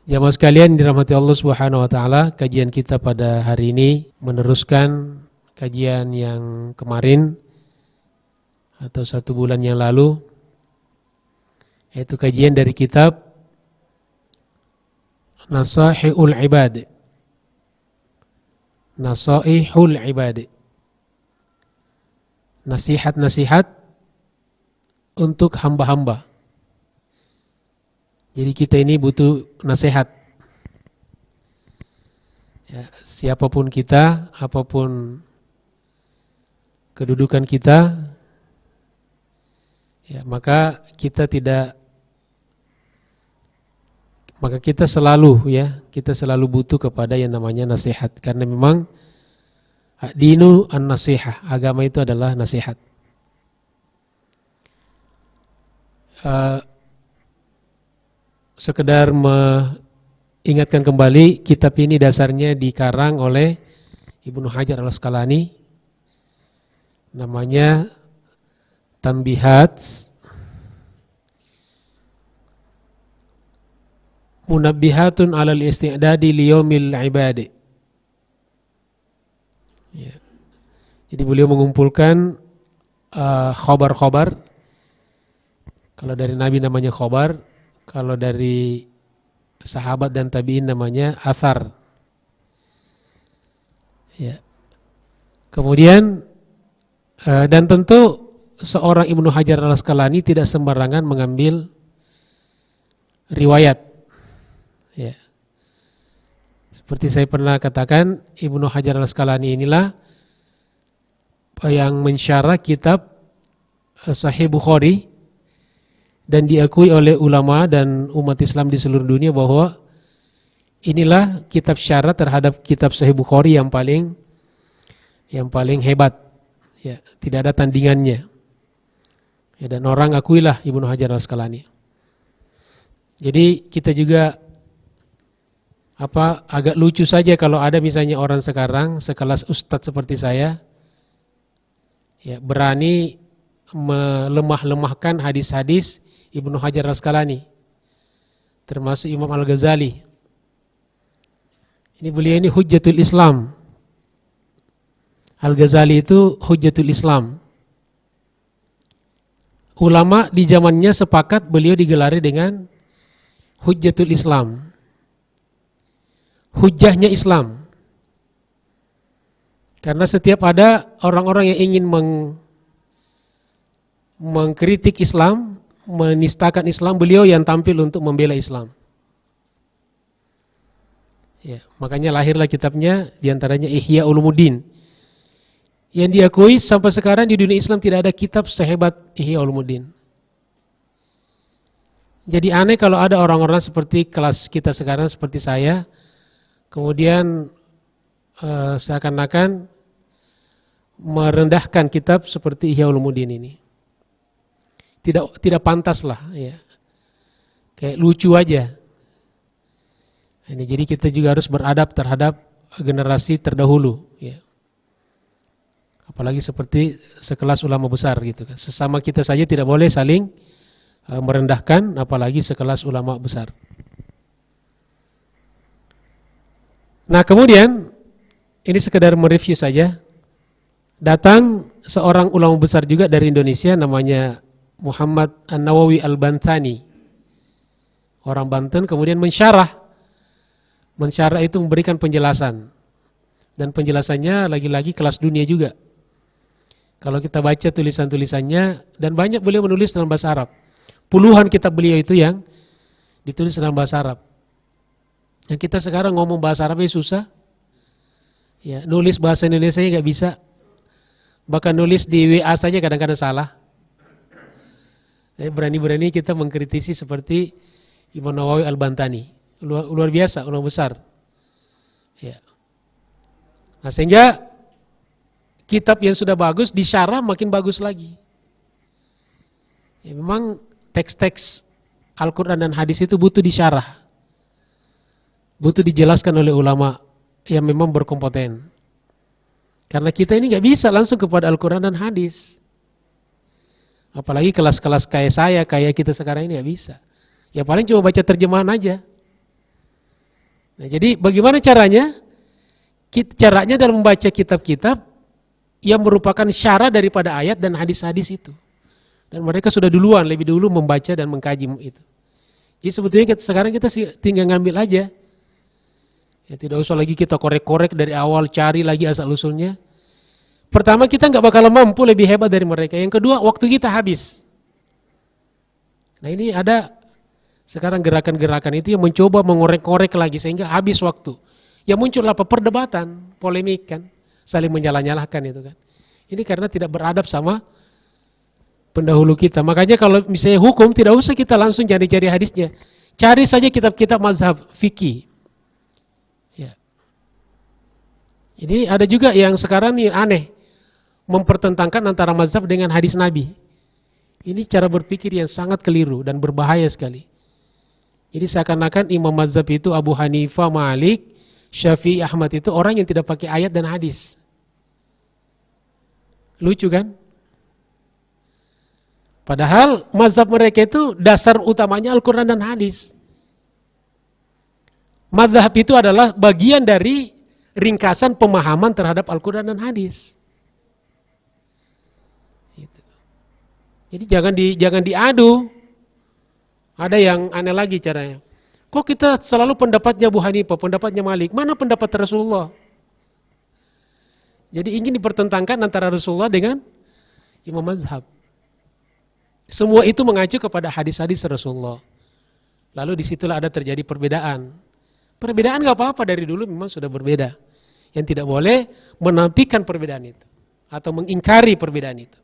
Jamaah sekalian dirahmati Allah Subhanahu wa taala, kajian kita pada hari ini meneruskan kajian yang kemarin atau 1 bulan yang lalu, yaitu kajian dari kitab Nasaihul Ibad. Nasaihul Ibad. Nasihat-nasihat untuk hamba-hamba. Jadi kita ini butuh nasihat. Ya, siapapun kita, apapun kedudukan kita, ya, maka kita selalu butuh kepada yang namanya nasihat, karena memang dinu an-nasihah, agama itu adalah nasihat. Sekedar mengingatkan kembali, kitab ini dasarnya dikarang oleh Ibnu Hajar al-Asqalani, namanya Tanbihat Munabbihatun 'alal isti'dadi liyaumil ibadi. Ya. Jadi beliau mengumpulkan khobar-khobar. Kalau dari Nabi namanya khobar, kalau dari sahabat dan tabi'in namanya athar. Ya. Kemudian dan tentu seorang Ibnu Hajar al-Asqalani tidak sembarangan mengambil riwayat. Ya. Seperti saya pernah katakan, Ibnu Hajar al-Asqalani inilah yang mensyarah kitab Sahih Bukhari, dan diakui oleh ulama dan umat Islam di seluruh dunia bahwa inilah kitab syarah terhadap kitab Sahih Bukhari yang paling hebat. Ya, tidak ada tandingannya. Ya, dan orang akuilah Ibnu Hajar al-Asqalani. Jadi kita juga agak lucu saja kalau ada misalnya orang sekarang sekelas ustadz seperti saya, ya, berani melemah-lemahkan hadis-hadis Ibnu Hajar al-Asqalani, termasuk Imam Al-Ghazali. Beliau ini hujjatul Islam. Al-Ghazali itu hujjatul Islam. Ulama di zamannya sepakat beliau digelari dengan hujjatul Islam. Hujjahnya Islam. Karena setiap ada orang-orang yang ingin mengkritik Islam, menistakan Islam, beliau yang tampil untuk membela Islam. Ya, makanya lahirlah kitabnya, diantaranya Ihya Ulumuddin, yang diakui sampai sekarang di dunia Islam tidak ada kitab sehebat Ihya Ulumuddin. Jadi aneh kalau ada orang-orang seperti kelas kita sekarang, seperti saya, kemudian seakan-akan merendahkan kitab seperti Ihya Ulumuddin ini. Tidak pantas lah, ya. Kayak lucu aja. Jadi kita juga harus beradab terhadap generasi terdahulu, ya. Apalagi seperti sekelas ulama besar gitu kan. Sesama kita saja tidak boleh saling merendahkan, apalagi sekelas ulama besar. Nah, kemudian ini sekedar mereview saja. Datang seorang ulama besar juga dari Indonesia, namanya Muhammad An-Nawawi Al-Bantani, orang Banten, kemudian mensyarah itu memberikan penjelasan, dan penjelasannya lagi-lagi kelas dunia juga. Kalau kita baca tulisan-tulisannya, dan banyak beliau menulis dalam bahasa Arab. Puluhan kitab beliau itu yang ditulis dalam bahasa Arab. Yang kita sekarang ngomong bahasa Arabnya susah, ya, nulis bahasa Indonesia nggak bisa, bahkan nulis di WA saja kadang-kadang salah. Berani-berani kita mengkritisi seperti Imam Nawawi Al-Bantani, luar biasa, ulama besar. Ya. Nah, sehingga kitab yang sudah bagus disyarah makin bagus lagi. Ya, memang teks-teks Al-Quran dan hadis itu butuh disyarah, butuh dijelaskan oleh ulama yang memang berkompeten. Karena kita ini nggak bisa langsung kepada Al-Quran dan hadis. Apalagi kelas-kelas kayak saya, kayak kita sekarang ini nggak bisa. Ya paling cuma baca terjemahan aja. Nah, jadi bagaimana caranya? Caranya dalam membaca kitab-kitab yang merupakan syarat daripada ayat dan hadis-hadis itu. Dan mereka sudah duluan, lebih dulu membaca dan mengkaji itu. Jadi sebetulnya sekarang kita tinggal ngambil aja. Ya, tidak usah lagi kita korek-korek dari awal, cari lagi asal-usulnya. Pertama, kita nggak bakal mampu lebih hebat dari mereka. Yang kedua, waktu kita habis. Nah, ini ada sekarang gerakan-gerakan itu yang mencoba mengorek-korek lagi sehingga habis waktu. Ya muncul apa? Perdebatan, polemik kan, saling menyalah-nyalahkan itu kan. Ini karena tidak beradab sama pendahulu kita. Makanya kalau misalnya hukum tidak usah kita langsung cari-cari hadisnya. Cari saja kitab-kitab mazhab fikih. Ya. Jadi ada juga yang sekarang ini aneh, mempertentangkan antara mazhab dengan hadis Nabi. Ini cara berpikir yang sangat keliru dan berbahaya sekali. Jadi seakan-akan imam mazhab itu Abu Hanifah, Malik, Syafi'i, Ahmad itu orang yang tidak pakai ayat dan hadis. Lucu kan? Padahal mazhab mereka itu dasar utamanya Al-Quran dan hadis. Mazhab itu adalah bagian dari ringkasan pemahaman terhadap Al-Quran dan hadis. Jadi jangan diadu. Ada yang aneh lagi caranya. Kok kita selalu pendapatnya Abu Hanifah, pendapatnya Malik? Mana pendapat Rasulullah? Jadi ingin dipertentangkan antara Rasulullah dengan imam mazhab. Semua itu mengacu kepada hadis-hadis Rasulullah. Lalu disitulah ada terjadi perbedaan. Perbedaan gak apa-apa, dari dulu memang sudah berbeda. Yang tidak boleh menafikan perbedaan itu. Atau mengingkari perbedaan itu.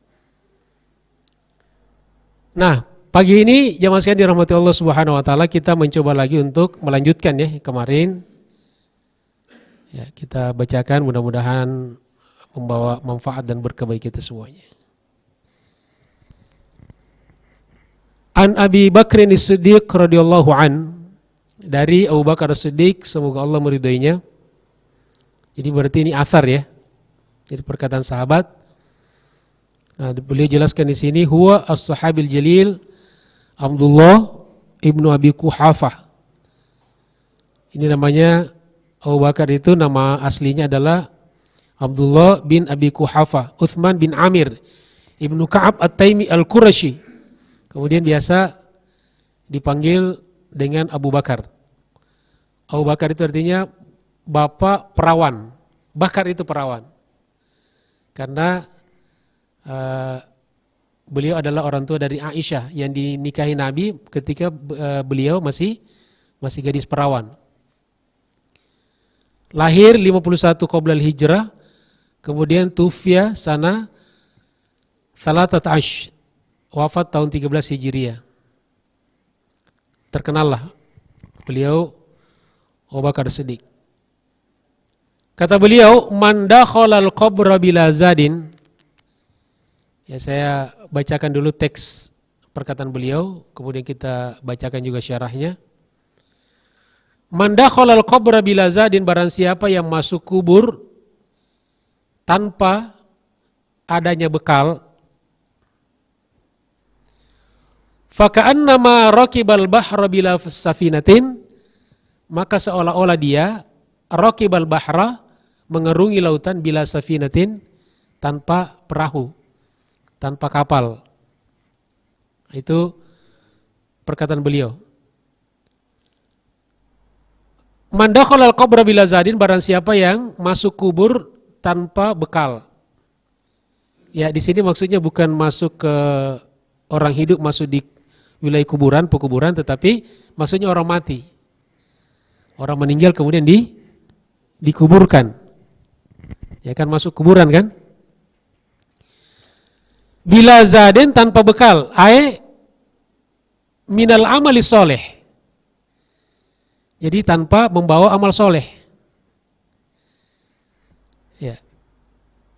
Nah, pagi ini jamaah sekalian dirahmati Allah Subhanahu wa taala, kita mencoba lagi untuk melanjutkan ya kemarin. Ya, kita bacakan, mudah-mudahan membawa manfaat dan berkah bagi kita semuanya. An Abi Bakrin As-Siddiq radhiyallahu an, dari Abu Bakar As-Siddiq, semoga Allah meridhoinya. Jadi berarti ini athar ya. Jadi perkataan sahabat. Nah, beliau jelaskan di sini, huwa as-sahabil jalil Abdullah ibnu Abi Quhafah. Ini namanya Abu Bakar itu nama aslinya adalah Abdullah bin Abi Quhafah, Uthman bin Amir ibnu Ka'ab At-Taimi Al-Qurashi. Kemudian biasa dipanggil dengan Abu Bakar. Abu Bakar itu artinya bapak perawan. Bakar itu perawan. Karena beliau adalah orang tua dari Aisyah yang dinikahi Nabi ketika beliau masih gadis perawan. Lahir 51 qoblal hijrah, kemudian tufiya sana thalatat ash, wafat tahun 13 Hijriah. Terkenallah beliau Abu Bakar Siddiq. Kata beliau, man dakhalal qabra bila zadin. Ya, saya bacakan dulu teks perkataan beliau, kemudian kita bacakan juga syarahnya. Man dakhalal qabra bila zadin, barang siapa yang masuk kubur tanpa adanya bekal, faka'annama raqibal bahra bila safinatin, maka seolah-olah dia raqibal bahra, mengerungi lautan, bila safinatin, tanpa perahu, tanpa kapal. Itu perkataan beliau. Man dakhalal qabra bila zadin, barang siapa yang masuk kubur tanpa bekal. Ya, di sini maksudnya bukan masuk ke orang hidup, masuk di wilayah kuburan, pekuburan, tetapi maksudnya orang mati. Orang meninggal kemudian dikuburkan. Ya kan, masuk kuburan kan? Bila zadin, tanpa bekal, minal amali soleh. Jadi tanpa membawa amal soleh. Ya.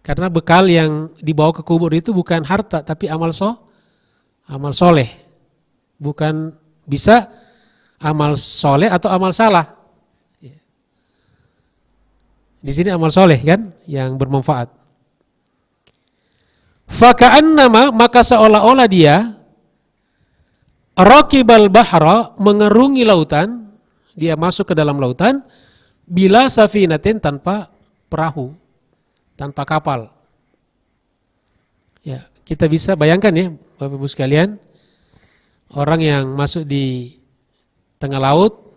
Karena bekal yang dibawa ke kubur itu bukan harta, tapi amal soleh. Bukan bisa amal soleh atau amal salah. Ya. Di sini amal soleh kan, yang bermanfaat. Faka'annama, maka seolah-olah dia raqibal bahra, mengerungi lautan, dia masuk ke dalam lautan, bila safinatin, tanpa perahu, tanpa kapal. Ya, kita bisa bayangkan ya, Bapak Ibu sekalian, orang yang masuk di tengah laut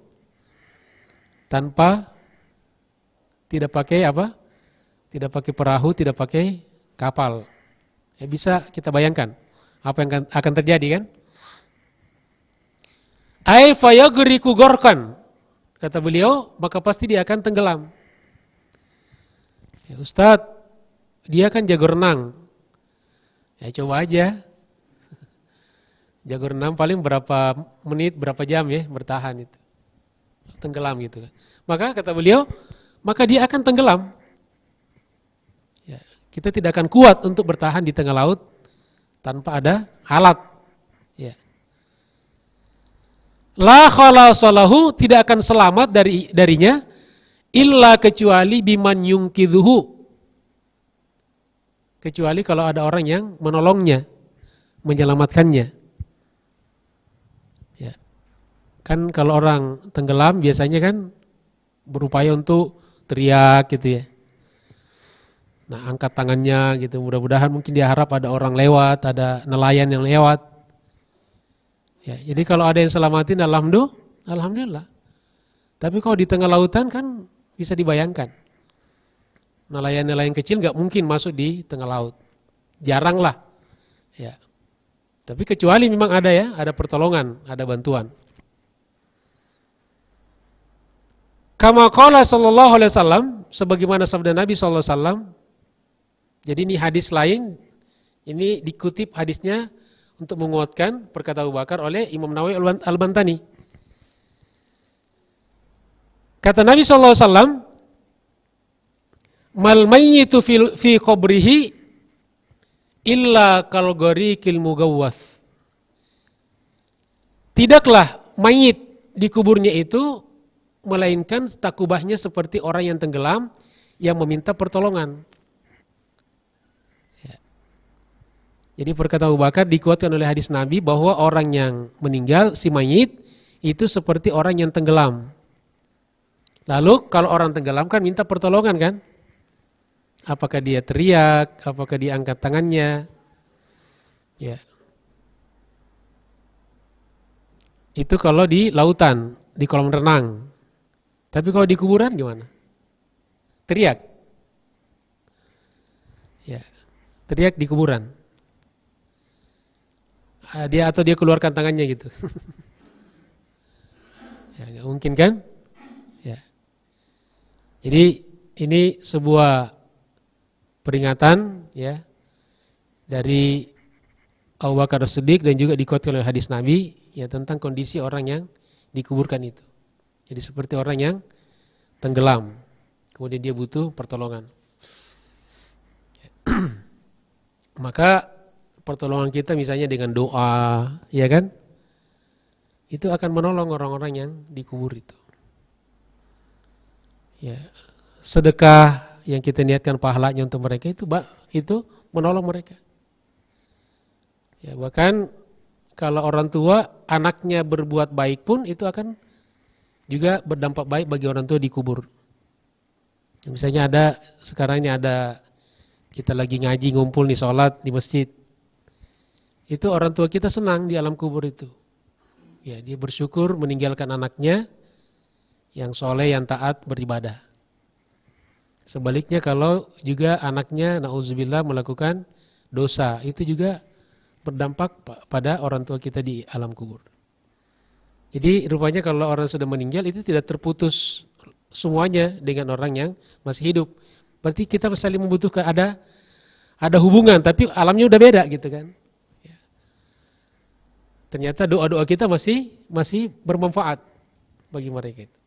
tanpa, tidak pakai apa? Tidak pakai perahu, tidak pakai kapal. Ya, bisa kita bayangkan apa yang akan terjadi kan? Ai fayagriku gorkan, kata beliau, maka pasti dia akan tenggelam. Ya, Ustadz, dia kan jago renang. Ya coba aja. Jago renang paling berapa menit, berapa jam ya bertahan itu. Tenggelam gitu kan. Maka kata beliau, maka dia akan tenggelam. Ya, kita tidak akan kuat untuk bertahan di tengah laut tanpa ada alat. Ya. La khalasalahu, tidak akan selamat darinya illa kecuali biman yungkidhuhu, kecuali kalau ada orang yang menolongnya, menyelamatkannya. Ya. Kan kalau orang tenggelam biasanya kan berupaya untuk teriak gitu ya. Nah, angkat tangannya gitu, mudah-mudahan mungkin dia harap ada orang lewat, ada nelayan yang lewat. Ya, jadi kalau ada yang selamatin, alhamdulillah. Tapi kalau di tengah lautan kan bisa dibayangkan. Nelayan-nelayan kecil nggak mungkin masuk di tengah laut. Jarang lah. Ya. Tapi kecuali memang ada ya, ada pertolongan, ada bantuan. Kama qala sallallahu alaihi wasallam, sebagaimana sabda Nabi sallallahu alaihi wasallam. Jadi ini hadis lain, ini dikutip hadisnya untuk menguatkan perkataan Abu Bakar oleh Imam Nawawi Al-Bantani. Kata Nabi sallallahu alaihi wasallam, mal mayyitu fi qabrihi illa kal gharikil mugawwas. Tidaklah mayit di kuburnya itu melainkan takubahnya seperti orang yang tenggelam yang meminta pertolongan. Ya. Jadi perkataan Abu Bakar dikuatkan oleh hadis Nabi bahwa orang yang meninggal, si mayit, itu seperti orang yang tenggelam. Lalu kalau orang tenggelam kan minta pertolongan kan? Apakah dia teriak, apakah dia angkat tangannya? Ya. Itu kalau di lautan, di kolam renang. Tapi kalau di kuburan gimana? Teriak. Ya. Teriak di kuburan. Dia keluarkan tangannya gitu. Ya, gak mungkin kan? Ya. Jadi ini sebuah peringatan ya dari Abu Bakar As-Siddiq dan juga dikuatkan oleh hadis Nabi ya tentang kondisi orang yang dikuburkan itu. Jadi seperti orang yang tenggelam, kemudian dia butuh pertolongan. Maka pertolongan kita misalnya dengan doa, ya kan? Itu akan menolong orang-orang yang dikubur itu. Ya, sedekah yang kita niatkan pahalanya untuk mereka itu menolong mereka. Ya, bahkan kalau orang tua anaknya berbuat baik pun itu akan juga berdampak baik bagi orang tua dikubur. Misalnya sekarang ini ada kita lagi ngaji ngumpul nih sholat di masjid. Itu orang tua kita senang di alam kubur itu. Ya, dia bersyukur meninggalkan anaknya yang soleh, yang taat, beribadah. Sebaliknya kalau juga anaknya na'udzubillah melakukan dosa, itu juga berdampak pada orang tua kita di alam kubur. Jadi rupanya kalau orang sudah meninggal itu tidak terputus semuanya dengan orang yang masih hidup. Berarti kita saling membutuhkan, ada hubungan, tapi alamnya udah beda gitu kan. Ya. Ternyata doa-doa kita masih bermanfaat bagi mereka itu.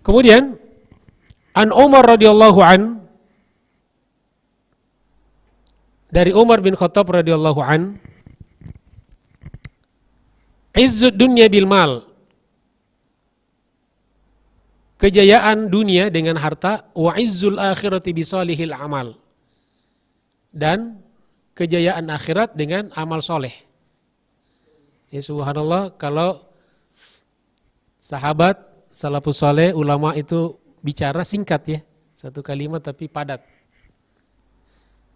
Kemudian an Umar radhiyallahu an, dari Umar bin Khattab radhiyallahu an, izzud dunya bil mal, kejayaan dunia dengan harta, wa izzul akhirati bisolihil amal, dan kejayaan akhirat dengan amal soleh. Ya subhanallah, kalau Sahabat, salafus saleh, ulama itu bicara singkat ya. Satu kalimat tapi padat.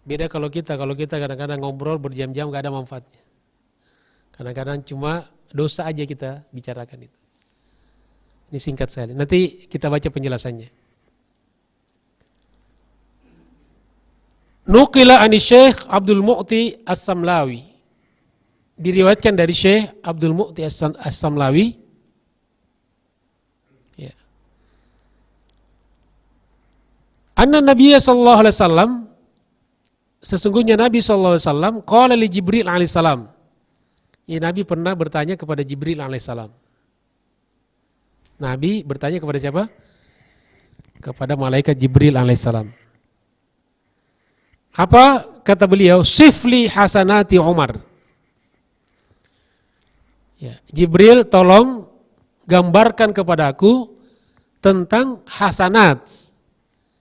Beda kalau kita kadang-kadang ngobrol berjam-jam gak ada manfaatnya. Kadang-kadang cuma dosa aja kita bicarakan itu. Ini singkat sekali. Nanti kita baca penjelasannya. Nuqila ani Syekh Abdul Mu'ti As-Samlawi. Diriwayatkan dari Syekh Abdul Mu'ti As-Samlawi. Ya. Anna Nabiya sallallahu alaihi wasallam, sesungguhnya Nabi sallallahu alaihi wasallam qala li Jibril alaihi salam. Ya, Nabi pernah bertanya kepada Jibril alaihi salam. Nabi bertanya kepada siapa? Kepada malaikat Jibril alaihissalam. Apa kata beliau? Sifli hasanati Umar. Ya, Jibril tolong gambarkan kepada aku tentang hasanat.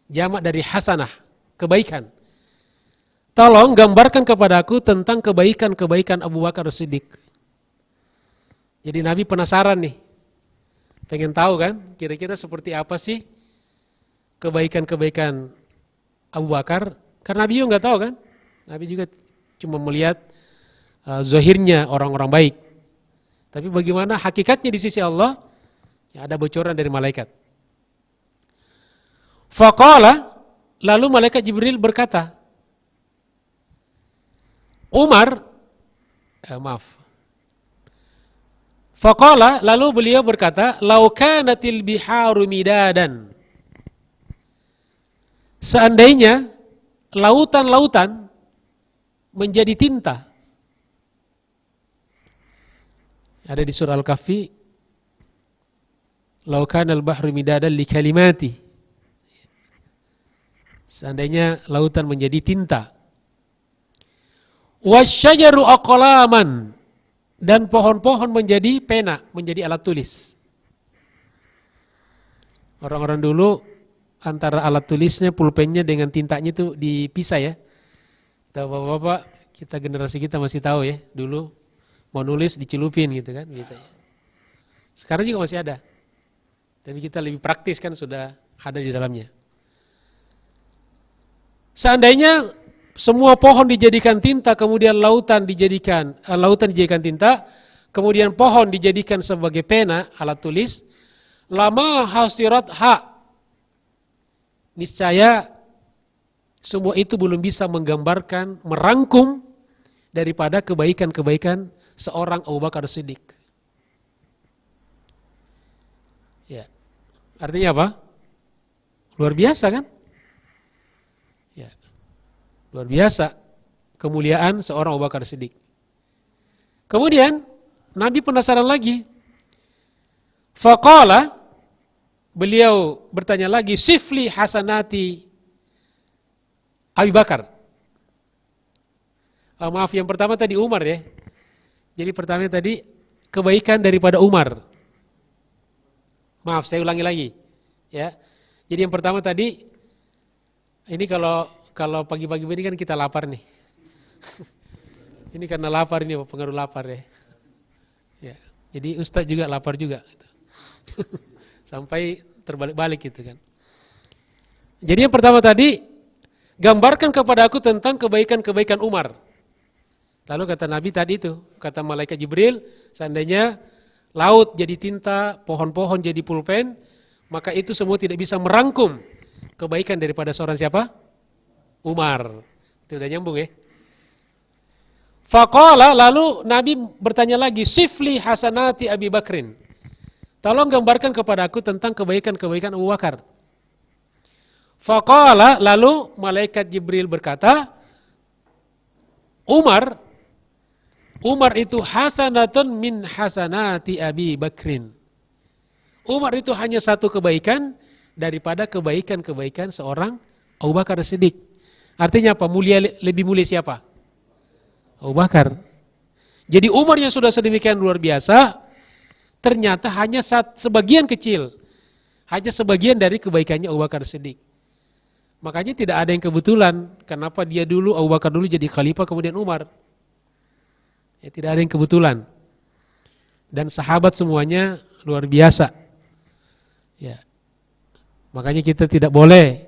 Jamak dari hasanah, kebaikan. Tolong gambarkan kepada aku tentang kebaikan-kebaikan Abu Bakar As-Siddiq. Jadi Nabi penasaran nih. Pengen tahu kan, kira-kira seperti apa sih kebaikan-kebaikan Abu Bakar? Karena Nabi juga nggak tahu kan, Nabi juga cuma melihat zahirnya orang-orang baik. Tapi bagaimana hakikatnya di sisi Allah? Ya, ada bocoran dari malaikat. Faqala, lalu malaikat Jibril berkata, Faqala, lalu beliau berkata, "Lau kanatil biharu midadan." Seandainya lautan-lautan menjadi tinta. Ada di surah Al-Kahfi, "Lau kanal bahru midadan li kalimati." Seandainya lautan menjadi tinta. Wasyajaru aqlaman, dan pohon-pohon menjadi pena, menjadi alat tulis. Orang-orang dulu antara alat tulisnya, pulpennya dengan tintanya itu dipisah ya. Bapak-bapak, kita generasi kita masih tahu ya, dulu mau nulis dicelupin gitu kan biasanya. Sekarang juga masih ada. Tapi kita lebih praktis kan, sudah ada di dalamnya. Seandainya semua pohon dijadikan tinta, kemudian lautan dijadikan tinta, kemudian pohon dijadikan sebagai pena, alat tulis, lama hasirat ha. Niscaya semua itu belum bisa menggambarkan, merangkum daripada kebaikan-kebaikan seorang Abu Bakar As-Siddiq. Ya. Artinya apa? Luar biasa kan? Ya. Luar biasa kemuliaan seorang Abu Bakar Siddiq. Kemudian Nabi penasaran lagi. Faqala, beliau bertanya lagi, sifli hasanati Abu Bakar. Maaf, yang pertama tadi Umar ya. Jadi pertama tadi kebaikan daripada Umar. Maaf, saya ulangi lagi. Ya. Jadi yang pertama tadi, ini kalau pagi-pagi ini kan kita lapar nih. Ini karena lapar, ini pengaruh lapar ya. Ya, jadi Ustadz juga lapar juga. Sampai terbalik-balik gitu kan. Jadi yang pertama tadi, gambarkan kepada aku tentang kebaikan-kebaikan Umar. Lalu kata Nabi tadi itu, kata malaikat Jibril, seandainya laut jadi tinta, pohon-pohon jadi pulpen, maka itu semua tidak bisa merangkum kebaikan daripada seorang siapa? Umar. Itu udah nyambung ya. Faqala, lalu Nabi bertanya lagi, sifli hasanati Abi Bakrin. Tolong gambarkan kepada aku tentang kebaikan-kebaikan Abu Bakar. Faqala, lalu malaikat Jibril berkata, Umar itu hasanatun min hasanati Abi Bakrin. Umar itu hanya satu kebaikan daripada kebaikan-kebaikan seorang Abu Bakar As-Siddiq. Artinya apa? Lebih mulia siapa? Abu Bakar. Jadi Umar yang sudah sedemikian luar biasa, ternyata hanya sebagian kecil, hanya sebagian dari kebaikannya Abu Bakar As-Siddiq. Makanya tidak ada yang kebetulan. Kenapa dia dulu, Abu Bakar dulu jadi khalifah kemudian Umar? Ya, tidak ada yang kebetulan. Dan sahabat semuanya luar biasa. Ya. Makanya kita tidak boleh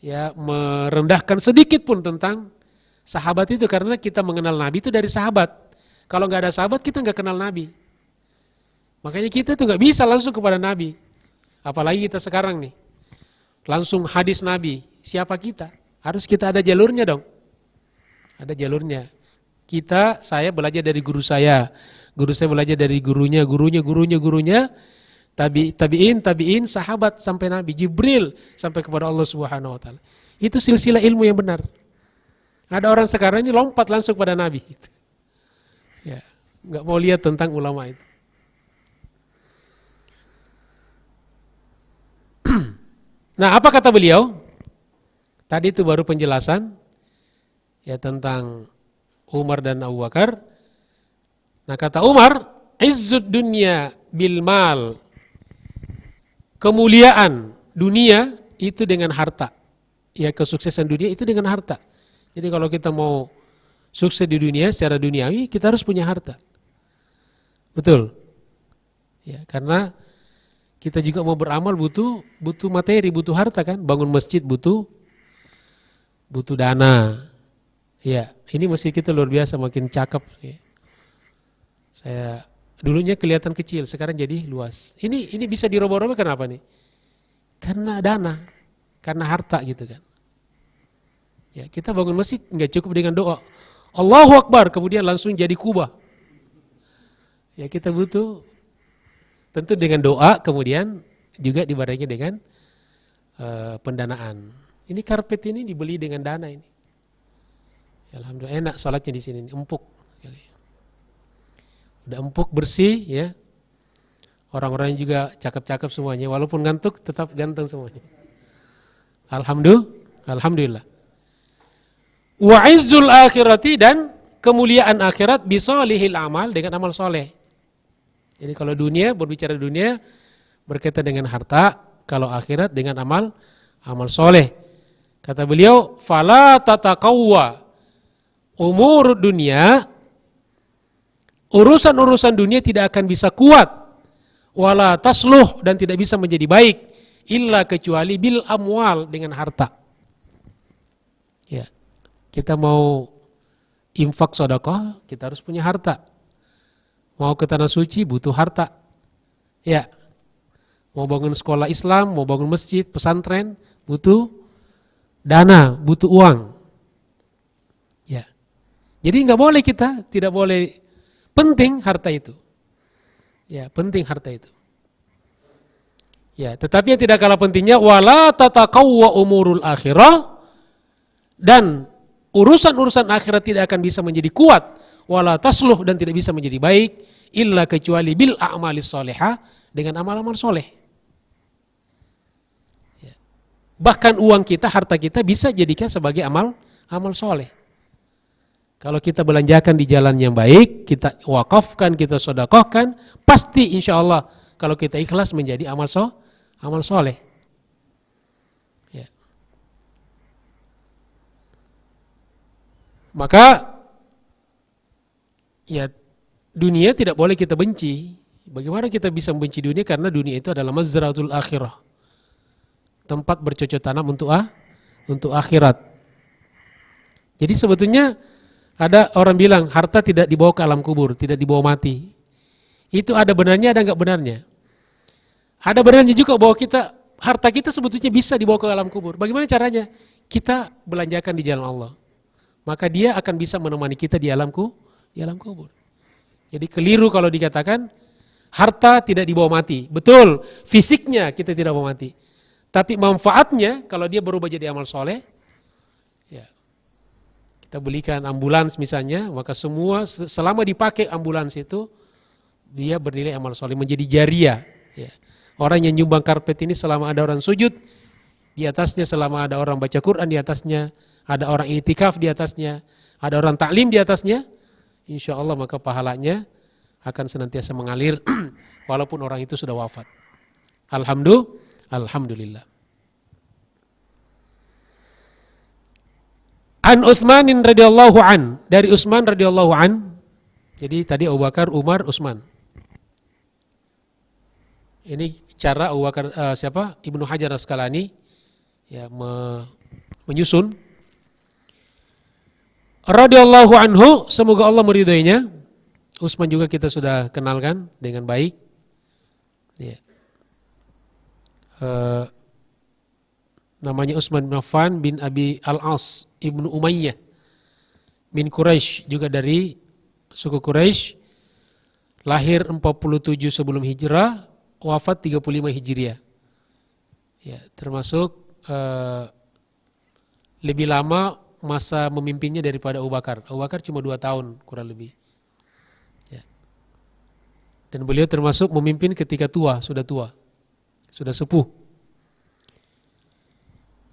ya merendahkan sedikit pun tentang sahabat itu, karena kita mengenal Nabi itu dari sahabat. Kalau nggak ada sahabat kita nggak kenal Nabi. Makanya kita tuh nggak bisa langsung kepada Nabi. Apalagi kita sekarang nih, langsung hadis Nabi. Siapa kita? Harus kita ada jalurnya dong. Ada jalurnya. Saya belajar dari guru saya belajar dari gurunya, tabi'in, sahabat sampai Nabi, Jibril sampai kepada Allah Subhanahu wa taala. Itu silsilah ilmu yang benar. Ada orang sekarang ini lompat langsung pada Nabi. Ya, enggak mau lihat tentang ulama itu. Nah, apa kata beliau? Tadi itu baru penjelasan ya tentang Umar dan Abu Bakar. Nah, kata Umar, izzud dunya bil mal. Kemuliaan dunia itu dengan harta. Ya, kesuksesan dunia itu dengan harta. Jadi kalau kita mau sukses di dunia secara duniawi, kita harus punya harta. Betul. Ya, karena kita juga mau beramal butuh materi, butuh harta kan? Bangun masjid butuh dana. Ya, ini masjid kita luar biasa, makin cakep. Ya. Saya dulunya kelihatan kecil, sekarang jadi luas. Ini bisa diroboh-roboh kenapa nih? Karena dana, karena harta gitu kan. Ya, kita bangun masjid nggak cukup dengan doa Allahu Akbar kemudian langsung jadi kubah. Ya, kita butuh tentu dengan doa, kemudian juga dibarengi dengan pendanaan. Ini karpet ini dibeli dengan dana ini. Ya, alhamdulillah enak sholatnya di sini, empuk. Udah empuk, bersih ya. Orang-orang juga cakep-cakep semuanya, walaupun ngantuk tetap ganteng semuanya. Alhamdulillah. Wa izzul akhirati, dan kemuliaan akhirat bisolihil amal, dengan amal soleh. Jadi kalau dunia, berbicara dunia berkaitan dengan harta, kalau akhirat dengan amal soleh. Kata beliau, fala tatakawwa umur dunia, urusan-urusan dunia tidak akan bisa kuat, wala tasluh, dan tidak bisa menjadi baik, illa kecuali bil amwal, dengan harta. Ya, kita mau infak sedekah, kita harus punya harta. Mau ke tanah suci butuh harta. Ya, mau bangun sekolah Islam, mau bangun masjid, pesantren, butuh dana, butuh uang. Ya, jadi tidak boleh penting harta itu. Ya, penting harta itu. Ya, tetapi yang tidak kalah pentingnya wala tatakawwa umurul akhirah, dan urusan-urusan akhirat tidak akan bisa menjadi kuat, wala tasluh, dan tidak bisa menjadi baik, illa kecuali bil a'malis sholihah, dengan amal-amal soleh. Ya. Bahkan uang kita, harta kita bisa jadikan sebagai amal soleh. Kalau kita belanjakan di jalan yang baik, kita wakafkan, kita sedekahkan, pasti insya Allah kalau kita ikhlas menjadi amal soleh. Ya. Maka ya, dunia tidak boleh kita benci. Bagaimana kita bisa membenci dunia? Karena dunia itu adalah mazratul akhirah, tempat bercocok tanam untuk akhirat. Jadi sebetulnya ada orang bilang harta tidak dibawa ke alam kubur, tidak dibawa mati. Itu ada benarnya, ada enggak benarnya. Ada benarnya juga bahwa harta kita sebetulnya bisa dibawa ke alam kubur. Bagaimana caranya? Kita belanjakan di jalan Allah. Maka dia akan bisa menemani kita di alam kubur. Jadi keliru kalau dikatakan harta tidak dibawa mati. Betul, fisiknya kita tidak bawa mati. Tapi manfaatnya kalau dia berubah jadi amal soleh, ya. Kita belikan ambulans misalnya, maka selama dipakai ambulans itu, dia bernilai amal soleh, menjadi jariah. Ya. Orang yang nyumbang karpet ini selama ada orang sujud di atasnya, selama ada orang baca Quran di atasnya, ada orang i'tikaf di atasnya, ada orang taklim di atasnya, insya Allah maka pahalanya akan senantiasa mengalir walaupun orang itu sudah wafat. Alhamdulillah. An Utsmanin radhiyallahu an, dari Utsman radhiyallahu an. Jadi tadi Abu Bakar, Umar, Utsman. Ini cara Abu Bakar Ibnu Hajar Asqalani ya menyusun. Radhiyallahu anhu, semoga Allah meridhoinya. Utsman juga kita sudah kenalkan dengan baik. Ya. Namanya Utsman bin Affan bin Abi Al-As Ibnu Umayyah bin Quraisy, juga dari suku Quraisy. Lahir 47 sebelum hijrah, wafat 35 Hijriah. Ya, termasuk lebih lama masa memimpinnya daripada Abu Bakar. Abu Bakar cuma 2 tahun kurang lebih. Ya. Dan beliau termasuk memimpin ketika tua, sudah sepuh.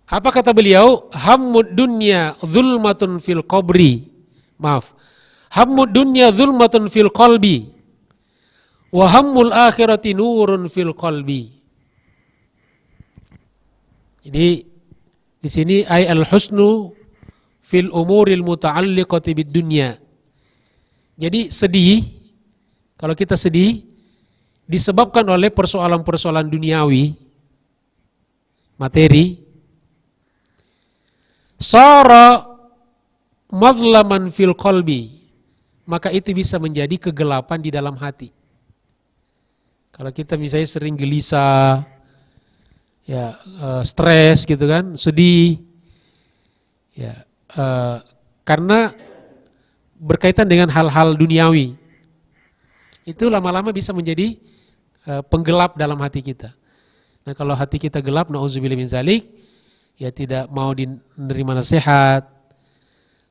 Apa kata beliau? Hammud dunya zulmatun fil qabri. Hammud dunya zulmatun fil qalbi. Wa hammul akhirati nurun fil qalbi. Jadi di sini al-husnu fil umuril muta'alliqati bid dunya. Jadi sedih, kalau kita sedih disebabkan oleh persoalan-persoalan duniawi, materi. Sara mazlaman fil qalbi, maka itu bisa menjadi kegelapan di dalam hati. Kalau kita misalnya sering gelisah, ya stres gitu kan, sedih, ya karena berkaitan dengan hal-hal duniawi, itu lama-lama bisa menjadi penggelap dalam hati kita. Nah kalau hati kita gelap, na'udzubillah min zalik, ya tidak mau menerima nasihat,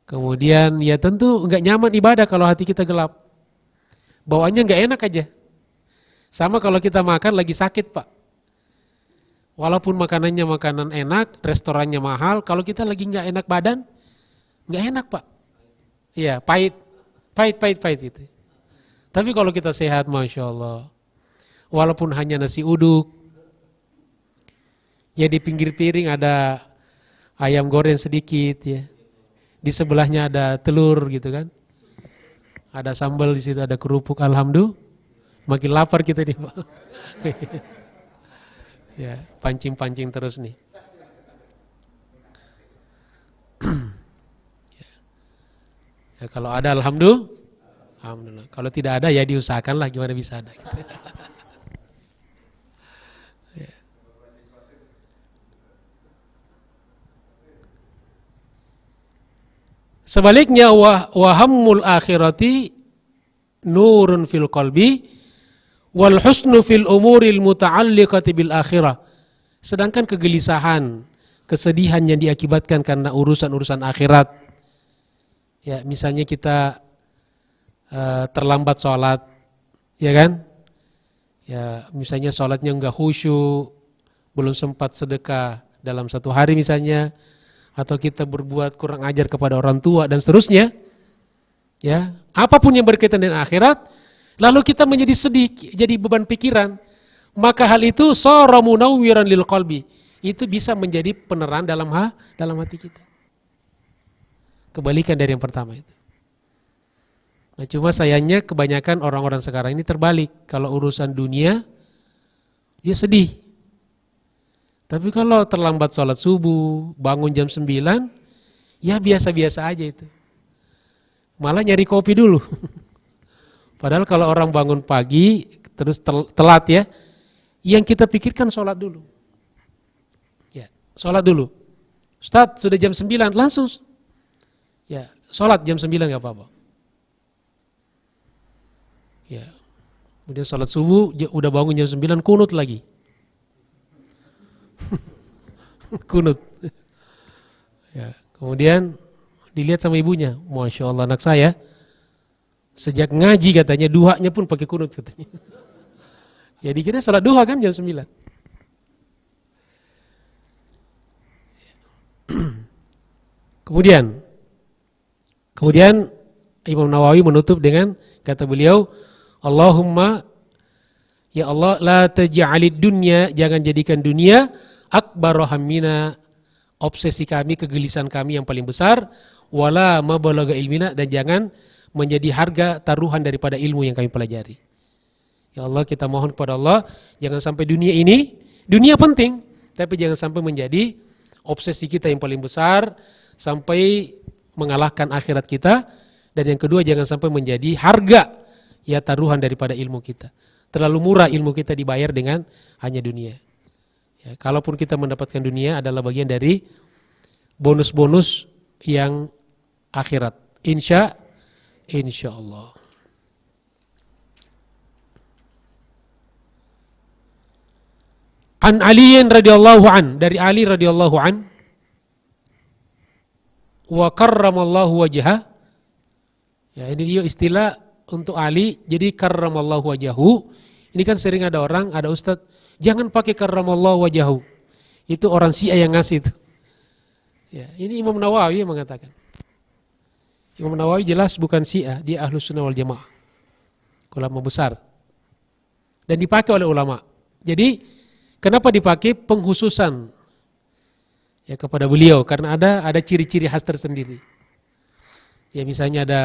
kemudian ya tentu enggak nyaman ibadah kalau hati kita gelap, bawaannya enggak enak aja. Sama kalau kita makan lagi sakit Pak, walaupun makanannya makanan enak, restorannya mahal, kalau kita lagi enggak enak badan, enggak enak Pak. Iya, pahit itu. Tapi kalau kita sehat, Masya Allah, walaupun hanya nasi uduk, ya di pinggir piring ada ayam goreng sedikit ya, di sebelahnya ada telur gitu kan, ada sambal di situ, ada kerupuk, alhamdulillah, makin lapar kita nih Pak. Ya, pancing-pancing terus nih. Ya, kalau ada alhamdulillah. Kalau tidak ada ya diusahakanlah gimana bisa ada. Gitu. Ya. Sebaliknya wahammul akhirati nurun fil qalbi wal husnu fil umuril muta'alliqati bil akhirah. Sedangkan kegelisahan, kesedihan yang diakibatkan karena urusan-urusan akhirat. Ya, misalnya kita terlambat sholat, ya kan? Ya, misalnya sholatnya enggak khusyuk, belum sempat sedekah dalam satu hari misalnya, atau kita berbuat kurang ajar kepada orang tua dan seterusnya. Ya, apapun yang berkaitan dengan akhirat, lalu kita menjadi sedih, jadi beban pikiran, maka hal itu sara munawwiran lil qalbi. Itu bisa menjadi penerang dalam hati kita. Kebalikan dari yang pertama itu. Nah, cuma sayangnya kebanyakan orang-orang sekarang ini terbalik. Kalau urusan dunia, dia sedih. Tapi kalau terlambat sholat subuh, bangun jam 9, ya biasa-biasa aja itu. Malah nyari kopi dulu. Padahal kalau orang bangun pagi, terus telat ya, yang kita pikirkan sholat dulu. Ya, sholat dulu. Ustaz, sudah jam 9, langsung. Ya, sholat jam 9 gak apa-apa. Ya, kemudian sholat subuh, udah bangun jam 9, kunut lagi. Kunut. Ya, kemudian dilihat sama ibunya, Masya Allah anak saya, sejak ngaji katanya, duhanya pun pakai kunut katanya. Ya dikira sholat duha kan jam 9. Kemudian Imam Nawawi menutup dengan kata beliau, Allahumma, ya Allah, la taj'alid dunya, jangan jadikan dunia akbar hammina, obsesi kami, kegelisahan kami yang paling besar, wala mabalagha ilmina, dan jangan menjadi harga taruhan daripada ilmu yang kami pelajari. Ya Allah, kita mohon kepada Allah, jangan sampai dunia penting, tapi jangan sampai menjadi obsesi kita yang paling besar, sampai mengalahkan akhirat kita. Dan yang kedua, jangan sampai menjadi harga, ya taruhan daripada ilmu kita. Terlalu murah ilmu kita dibayar dengan hanya dunia. Ya, kalaupun kita mendapatkan dunia adalah bagian dari bonus-bonus yang akhirat. Insya Allah. An Aliyin radhiyallahu an, dari Ali radhiyallahu an, wa karramallahu wajhah. Ya, ini dia istilah untuk Ali. Jadi karramallahu wajhahu. Ini kan sering ada orang, ada ustaz, jangan pakai karramallahu wajhahu. Itu orang Syiah yang ngasih itu. Ya, ini Imam Nawawi yang mengatakan. Imam Nawawi jelas bukan Syiah, dia Ahlus Sunnah wal Jamaah. Ulama besar. Dan dipakai oleh ulama. Jadi kenapa dipakai penghususan ya kepada beliau? Karena ada ciri-ciri khas tersendiri. Ya misalnya ada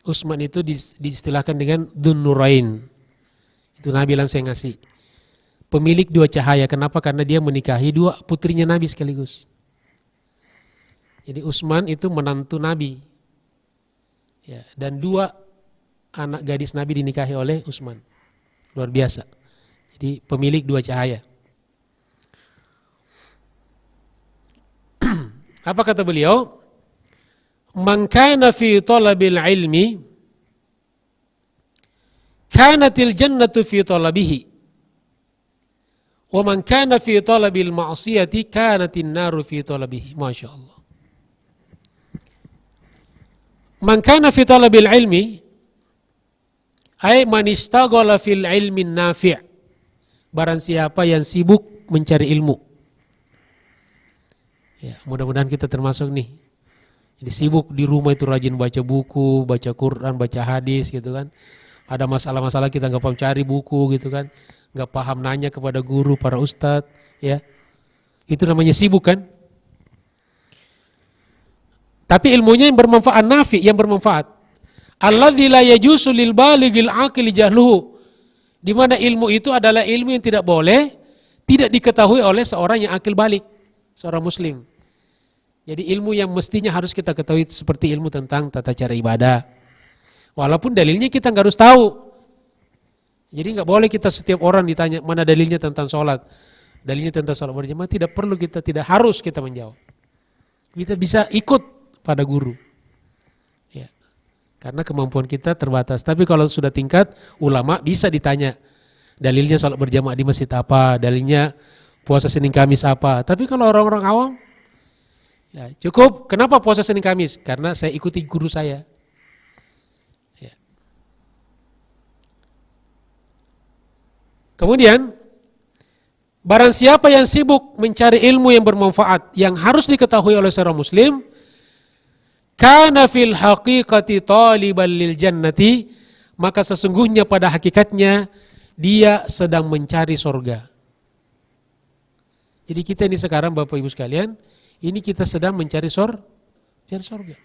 Utsman itu diistilahkan dengan Dzun Nurain. Itu Nabi langsung ngasih. Pemilik dua cahaya. Kenapa? Karena dia menikahi dua putrinya Nabi sekaligus. Jadi Utsman itu menantu Nabi. Ya, dan dua anak gadis Nabi dinikahi oleh Utsman. Luar biasa. Jadi pemilik dua cahaya. Apa kata beliau? Man kana fi talabil ilmi kanatil jannatu fi talabihi wa man kana fi talabil ma'siyati kanatin naru fi talabihi. Masya Allah. Man kana fi talabil ilmi ay man istaghala fil ilmi nafi'. Barang siapa yang sibuk mencari ilmu. Ya, mudah-mudahan kita termasuk nih. Jadi sibuk di rumah itu rajin baca buku, baca Quran, baca hadis gitu kan. Ada masalah-masalah kita nggak paham cari buku gitu kan. Nggak paham nanya kepada guru, para ustadz ya. Itu namanya sibuk kan. Tapi ilmunya yang bermanfaat, nafi, yang bermanfaat. Alladzi la yajuzu lil balighil aqil jahluhu. Di mana ilmu itu adalah ilmu yang tidak boleh, tidak diketahui oleh seorang yang akil balik, seorang muslim. Jadi ilmu yang mestinya harus kita ketahui seperti ilmu tentang tata cara ibadah. Walaupun dalilnya kita nggak harus tahu. Jadi nggak boleh kita setiap orang ditanya mana dalilnya tentang sholat. Dalilnya tentang sholat berjamaah tidak perlu kita, tidak harus kita menjawab. Kita bisa ikut pada guru. Ya. Karena kemampuan kita terbatas. Tapi kalau sudah tingkat ulama bisa ditanya. Dalilnya sholat berjamaah di masjid apa, dalilnya puasa Senin Kamis apa. Tapi kalau orang-orang awam, ya cukup. Kenapa puasa Senin Kamis? Karena saya ikuti guru saya. Ya. Kemudian, barang siapa yang sibuk mencari ilmu yang bermanfaat, yang harus diketahui oleh seorang muslim, kana fil haqiqati taliban lil jannati, maka sesungguhnya pada hakikatnya dia sedang mencari surga. Jadi kita ini sekarang Bapak Ibu sekalian, ini kita sedang mencari surga.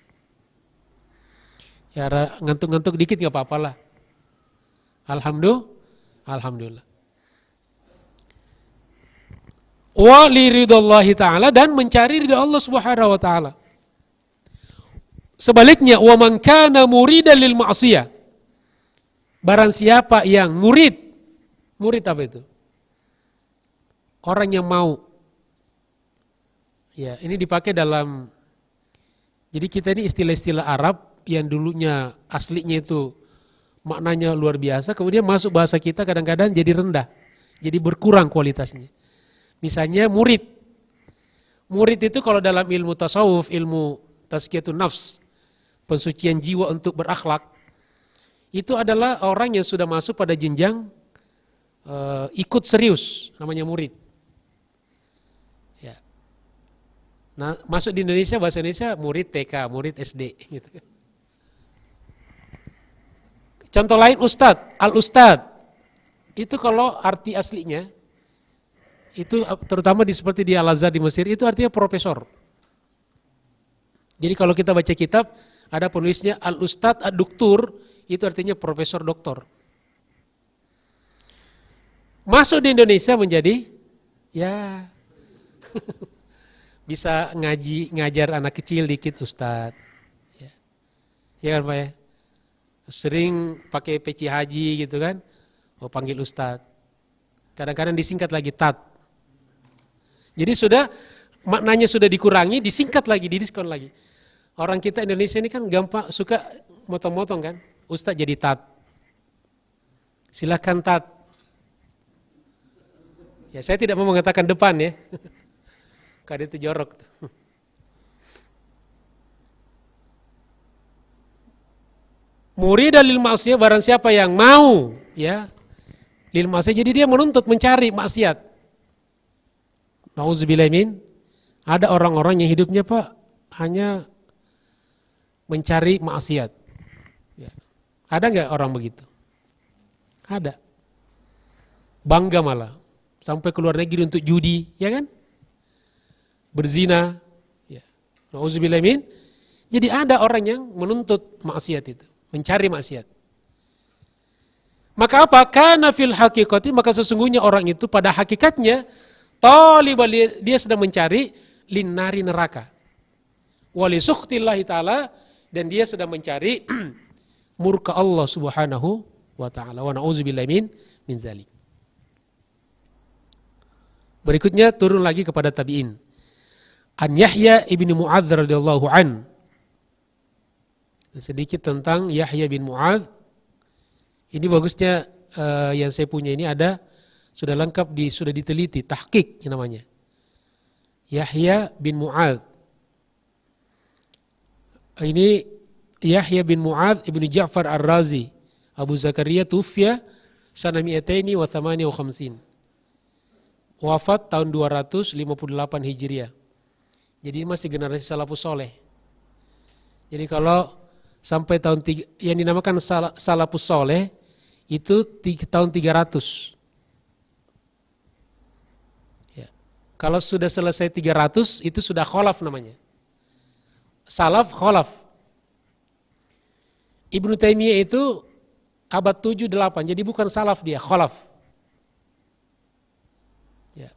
Ya ngantuk-ngantuk dikit enggak apa-apalah. Alhamdulillah. Wa li ridallahi ta'ala, dan mencari ridha Allah Subhanahu wa taala. Sebaliknya, wa man kana muridan lil ma'siyah. Barang siapa yang murid apa itu? Orang yang mau. Ya, ini dipakai dalam, jadi kita ini istilah-istilah Arab yang dulunya aslinya itu maknanya luar biasa, kemudian masuk bahasa kita kadang-kadang jadi rendah, jadi berkurang kualitasnya. Misalnya murid. Murid itu kalau dalam ilmu tasawuf, ilmu tazkiyatun nafs, pensucian jiwa untuk berakhlak, itu adalah orang yang sudah masuk pada jenjang ikut serius, namanya murid. Ya. Nah, masuk di Indonesia, bahasa Indonesia murid TK, murid SD gitu. Contoh lain ustadz, al-ustadz. Itu kalau arti aslinya itu terutama seperti di Al-Azhar di Mesir, itu artinya profesor. Jadi kalau kita baca kitab, ada penulisnya al-ustadz ad-duktur, itu artinya profesor doktor. Masuk di Indonesia menjadi ya bisa ngajar anak kecil dikit Ustadz. Ya kan Pak ya? Sering pakai peci haji gitu kan. Oh panggil Ustadz. Kadang-kadang disingkat lagi Tat. Jadi sudah maknanya sudah dikurangi, disingkat lagi, didiskon lagi. Orang kita Indonesia ini kan gampang suka motong-motong kan. Ustadz jadi Tat. Silakan Tat. Ya saya tidak mau mengatakan depan ya. Karena itu jorok. Murida lil ma'siyah, barang siapa yang mau ya lil ma'siyah, jadi dia menuntut mencari maksiat. Nauzubillahi min. Ada orang-orang yang hidupnya Pak hanya mencari maksiat. Ya. Ada nggak orang begitu? Ada. Bangga malah sampai keluar negeri untuk judi, ya kan? Berzina. Ya. Nauzubillahi min. Jadi ada orang yang menuntut maksiat itu, mencari maksiat. Maka apa? Kana fil haqiqati, maka sesungguhnya orang itu pada hakikatnya talibal, dia sedang mencari linnari neraka. Wali sukhtillahi ta'ala, dan dia sedang mencari murka Allah subhanahu wa ta'ala. Wa na'udzubillahi min zalik. Berikutnya turun lagi kepada tabi'in. An Yahya ibn Mu'adz radhiyallahu an. Sedikit tentang Yahya bin Mu'adz. Ini bagusnya yang saya punya ini ada sudah lengkap, sudah diteliti, tahqiq namanya. Yahya bin Mu'adz. Ini Yahya bin Mu'adz ibn Ja'far Ar-Razi, Abu Zakaria, tuwfiya sana 258. Wafat tahun 258 Hijriah. Jadi masih generasi salafus soleh. Jadi kalau sampai tahun yang dinamakan salafus soleh itu tahun 300. Kalau sudah selesai 300 itu sudah kholaf namanya. Salaf, kholaf. Ibnu Taimiyah itu abad 7-8, jadi bukan salaf dia, kholaf. Ya.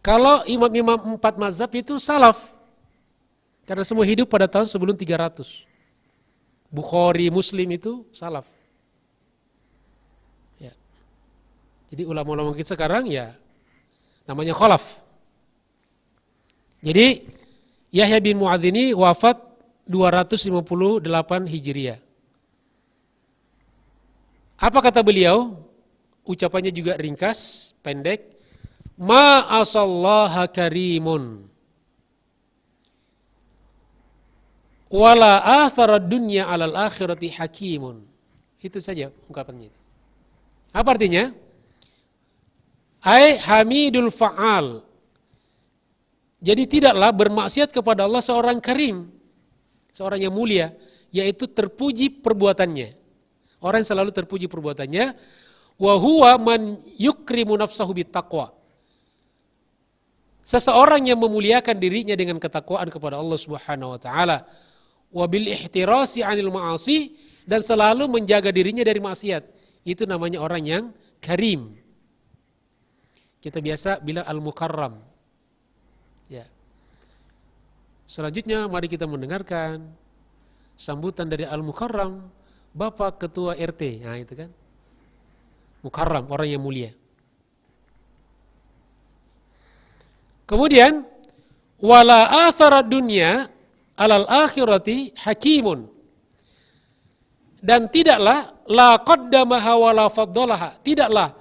Kalau imam-imam 4 mazhab itu salaf. Karena semua hidup pada tahun sebelum 300. Bukhari, Muslim itu salaf. Ya. Jadi ulama-ulama kita sekarang ya namanya kholaf. Jadi Yahya bin Mu'adz ini wafat 258 Hijriah. Apa kata beliau? Ucapannya juga ringkas, pendek. Ma asallaha karimun wala atharad dunya 'alal akhirati hakimun. Itu saja ungkapannya. Apa artinya? Ai hamidul fa'al. Jadi tidaklah bermaksiat kepada Allah seorang karim, seorang yang mulia, yaitu terpuji perbuatannya. Orang yang selalu terpuji perbuatannya. Wa huwa man yukrimu nafsahu bittaqwa. Seseorang yang memuliakan dirinya dengan ketakwaan kepada Allah Subhanahu wa taala. Wa bil ihtirasi 'anil ma'asi, dan selalu menjaga dirinya dari maksiat. Itu namanya orang yang karim. Kita biasa bilang al-mukarram. Ya. Selanjutnya mari kita mendengarkan sambutan dari Al-Mukarram, Bapak Ketua RT. Nah itu kan. Mukarram, orang yang mulia. Kemudian wala athara dunya 'alal akhirati hakimun. Dan tidaklah la qaddamaha wala faddalaha, tidaklah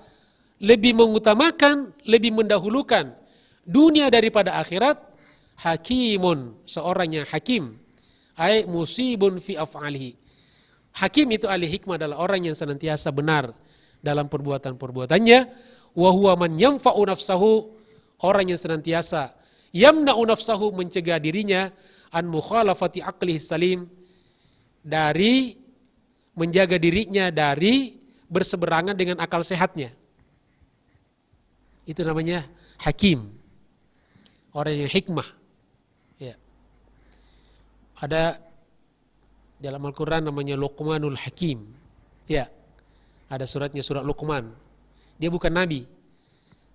lebih mengutamakan, lebih mendahulukan dunia daripada akhirat, hakimun, seorang yang hakim, ai musibun fi af'alihi. Hakim itu ahli hikmah, adalah orang yang senantiasa benar dalam perbuatan-perbuatannya. Wa huwa man yanfa'u nafsahu, orang yang senantiasa yamna'u nafsahu, mencegah dirinya an mukhalafati aqlihi salim, dari menjaga dirinya dari berseberangan dengan akal sehatnya. Itu namanya hakim. Orang yang hikmah. Ya. Ada dalam Al-Quran namanya Luqmanul Hakim. Ya. Ada suratnya, surat Luqman. Dia bukan nabi,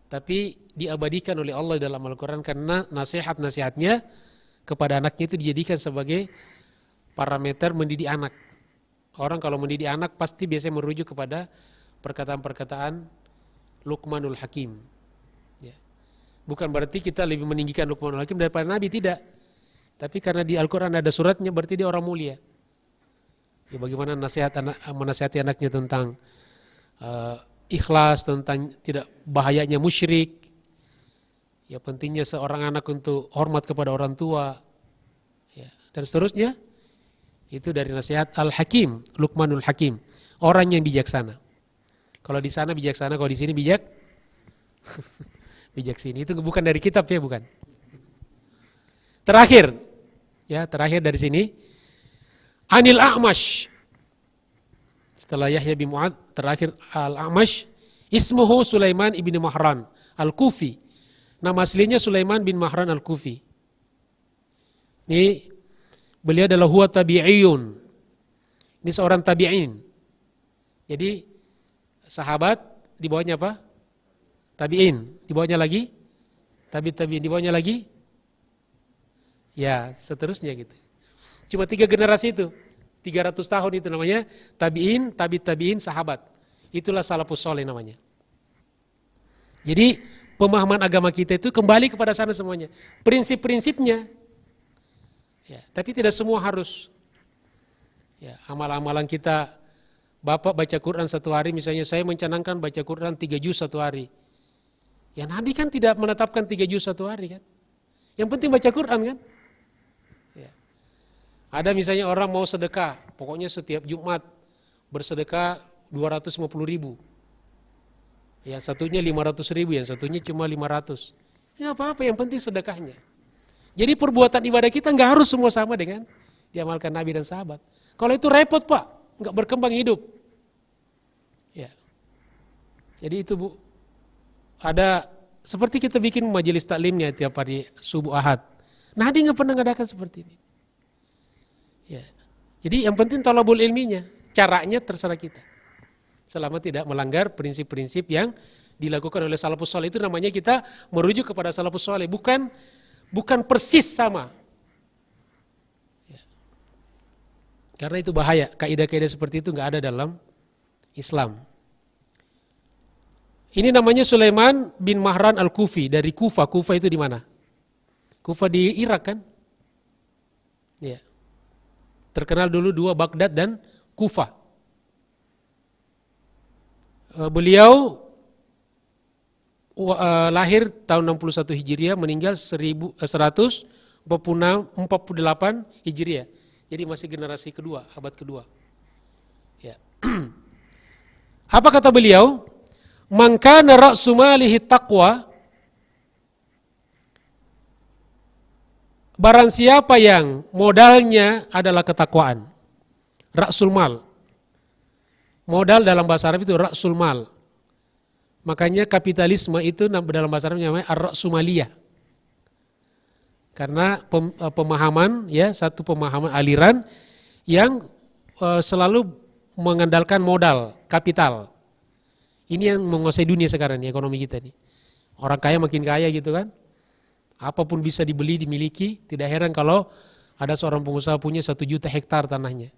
tapi diabadikan oleh Allah dalam Al-Quran karena nasihat-nasihatnya kepada anaknya itu dijadikan sebagai parameter mendidik anak. Orang kalau mendidik anak pasti biasanya merujuk kepada perkataan-perkataan Luqmanul Hakim. Ya. Bukan berarti kita lebih meninggikan Luqmanul Hakim daripada Nabi, tidak. Tapi karena di Al-Quran ada suratnya berarti dia orang mulia. Ya, bagaimana menasihati anaknya tentang ikhlas, tentang tidak bahayanya musyrik. Ya, pentingnya seorang anak untuk hormat kepada orang tua. Ya, dan seterusnya. Itu dari nasihat Al-Hakim, Luqmanul Hakim, orang yang bijaksana. Kalau di sana bijaksana, kalau di sini bijak sini. Itu bukan dari kitab ya, bukan. Terakhir dari sini, Anil A'mash. Setelah Yahya bin Mu'adz, terakhir Al-A'mash, ismuhu Sulaiman ibn Mahran Al-Kufi. Nama aslinya Sulaiman bin Mahran Al-Kufi. Ini beliau adalah huwa tabi'iyun. Ini seorang tabi'in. Jadi sahabat di bawahnya apa? Tabi'in. Di bawahnya lagi? Tabi'in. Di bawahnya lagi? Ya, seterusnya gitu. Cuma 3 generasi itu. 300 tahun itu namanya tabi'in, tabi'in, sahabat. Itulah salafus saleh namanya. Jadi pemahaman agama kita itu kembali kepada sana semuanya. Prinsip-prinsipnya. Ya, tapi tidak semua harus. Ya, amal-amalan kita, Bapak baca Quran 1 hari, misalnya saya mencanangkan baca Quran 3 juz 1 hari. Ya Nabi kan tidak menetapkan 3 juz 1 hari kan. Yang penting baca Quran kan. Ya. Ada misalnya orang mau sedekah, pokoknya setiap Jumat bersedekah 250.000. Yang satunya 500.000, yang satunya cuma 500. Ya apa-apa, yang penting sedekahnya. Jadi perbuatan ibadah kita nggak harus semua sama dengan diamalkan Nabi dan sahabat. Kalau itu repot Pak, nggak berkembang hidup. Ya. Jadi itu Bu, ada seperti kita bikin majelis taklimnya tiap hari subuh Ahad. Nabi nggak pernah ngadakan seperti ini. Ya. Jadi yang penting thalabul ilminya, caranya terserah kita. Selama tidak melanggar prinsip-prinsip yang dilakukan oleh salafus saleh, itu namanya kita merujuk kepada salafus saleh, bukan persis sama. Ya. Karena itu bahaya, kaidah-kaidah seperti itu nggak ada dalam Islam. Ini namanya Sulaiman bin Mahran Al-Kufi dari Kufa. Kufa itu di mana? Kufa di Irak kan? Ya. Terkenal dulu 2, Baghdad dan Kufa. Beliau lahir tahun 61 Hijriah, meninggal 1148 Hijriah. Jadi masih generasi kedua, abad kedua. Ya. Apa kata beliau? Man kana ra'su malihi taqwa, barang siapa yang modalnya adalah ketakwaan. Ra'sul mal. Modal dalam bahasa Arab itu ra'sul mal. Makanya kapitalisme itu dalam bahasa Arab namanya ar-ra'sumaliyah. Karena pemahaman, ya, satu pemahaman aliran yang selalu mengandalkan modal, kapital. Ini yang menguasai dunia sekarang nih, ekonomi kita nih. Orang kaya makin kaya gitu kan. Apapun bisa dibeli, dimiliki. Tidak heran kalau ada seorang pengusaha punya 1 juta hektar tanahnya.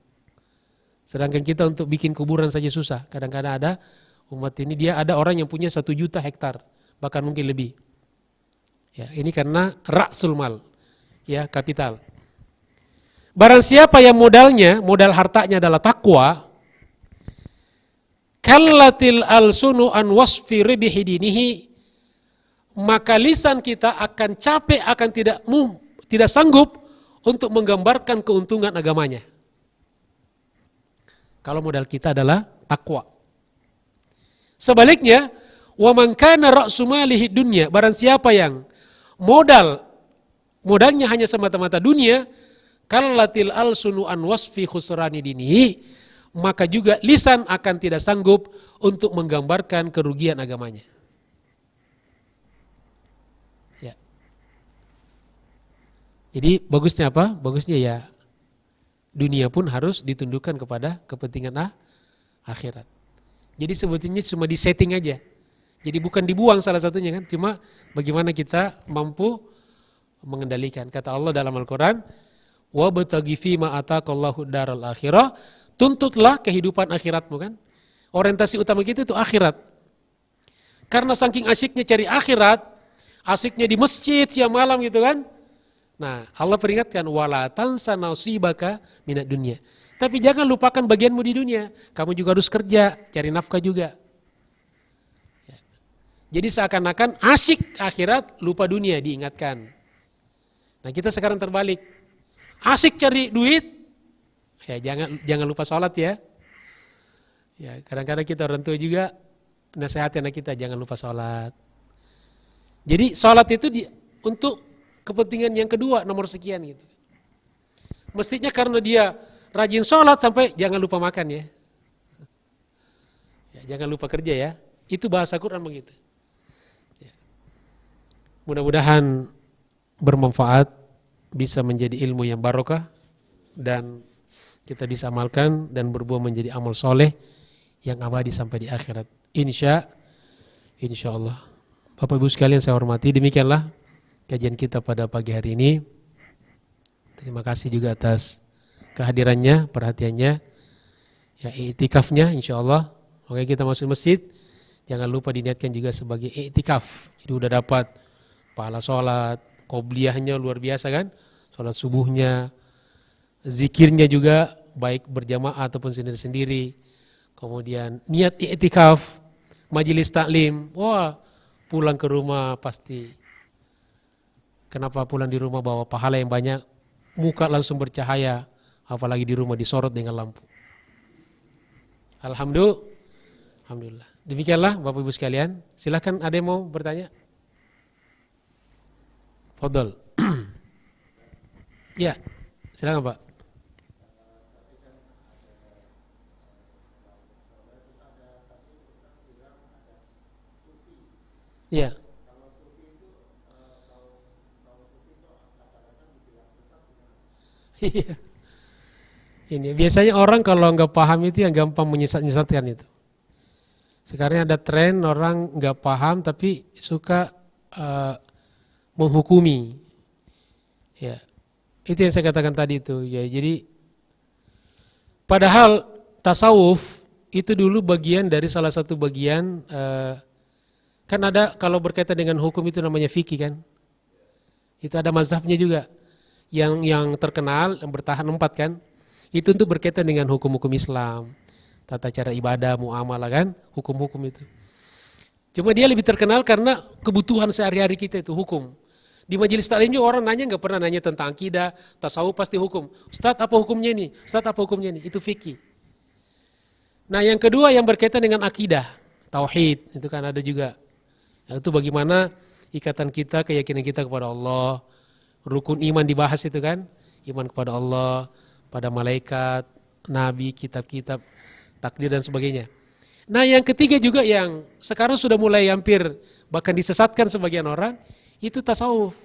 Sedangkan kita untuk bikin kuburan saja susah. Kadang-kadang ada umat ini, dia ada orang yang punya 1 juta hektar, bahkan mungkin lebih. Ya, ini karena ra'sul mal, ya, kapital. Barang siapa yang modal hartanya adalah takwa, kallatil alsunu an wasfi ribihi dinihi, maka lisan kita akan capek, akan tidak sanggup untuk menggambarkan keuntungan agamanya. Kalau modal kita adalah takwa. Sebaliknya, wa man kana ra'su malihi dunya, barang siapa yang modalnya hanya semata-mata dunia, kallatil alsunu an wasfi khusrani dinihi, maka juga lisan akan tidak sanggup untuk menggambarkan kerugian agamanya. Ya. Jadi bagusnya apa? Bagusnya ya dunia pun harus ditundukkan kepada kepentingan akhirat. Jadi sebetulnya cuma di setting aja. Jadi bukan dibuang salah satunya kan, cuma bagaimana kita mampu mengendalikan. Kata Allah dalam Al-Quran, wabtaghi fima ataqallahu daral akhirah, tuntutlah kehidupan akhiratmu kan. Orientasi utama kita itu akhirat. Karena saking asyiknya cari akhirat, asyiknya di masjid siang malam gitu kan. Nah, Allah peringatkan wala tansa nasibaka minad dunya. Tapi jangan lupakan bagianmu di dunia. Kamu juga harus kerja, cari nafkah juga. Ya. Jadi seakan-akan asyik akhirat, lupa dunia diingatkan. Nah, kita sekarang terbalik. Asyik cari duit, ya jangan lupa sholat ya. Ya, kadang-kadang kita orang tua juga nasihati anak kita jangan lupa sholat. Jadi sholat itu untuk kepentingan yang kedua nomor sekian gitu. Mestinya karena dia rajin sholat sampai jangan lupa makan ya. Ya jangan lupa kerja ya. Itu bahasa Quran begitu. Ya. Mudah-mudahan bermanfaat, bisa menjadi ilmu yang barokah dan kita bisa amalkan dan berbuah menjadi amal soleh yang abadi sampai di akhirat. Insya Allah. Bapak Ibu sekalian saya hormati, demikianlah kajian kita pada pagi hari ini. Terima kasih juga atas kehadirannya, perhatiannya, ya iktikafnya insya Allah. Makanya kita masuk masjid, jangan lupa diniatkan juga sebagai iktikaf. Jadi udah dapat pahala sholat, qobliyahnya luar biasa kan, sholat subuhnya, zikirnya juga baik berjamaah ataupun sendiri-sendiri. Kemudian niat iktikaf, majelis taklim, wah pulang ke rumah pasti. Kenapa pulang di rumah bawa pahala yang banyak, muka langsung bercahaya, apalagi di rumah disorot dengan lampu. Alhamdulillah. Demikianlah Bapak Ibu sekalian. Silakan ada yang mau bertanya? Fadhol. Ya, silakan Pak. Ya. Iya. Ini biasanya orang kalau nggak paham itu yang gampang menyesatkan itu. Sekarang ada tren orang nggak paham tapi suka menghukumi. Ya, itu yang saya katakan tadi itu. Ya, jadi padahal tasawuf itu dulu bagian dari salah satu bagian. Kan ada kalau berkaitan dengan hukum itu namanya fikih kan. Itu ada mazhabnya juga. Yang terkenal, yang bertahan 4 kan. Itu untuk berkaitan dengan hukum-hukum Islam. Tata cara ibadah, muamalah kan, hukum-hukum itu. Cuma dia lebih terkenal karena kebutuhan sehari-hari kita itu hukum. Di majelis taklim juga orang nanya nggak pernah nanya tentang akidah, tasawuf pasti hukum. Ustaz apa hukumnya ini? Ustaz apa hukumnya ini? Itu fikih. Nah yang kedua yang berkaitan dengan akidah, tauhid, itu kan ada juga. Itu bagaimana ikatan kita, keyakinan kita kepada Allah, rukun iman dibahas itu kan, iman kepada Allah, pada malaikat, nabi, kitab-kitab, takdir dan sebagainya. Nah yang ketiga juga yang sekarang sudah mulai hampir bahkan disesatkan sebagian orang, itu tasawuf.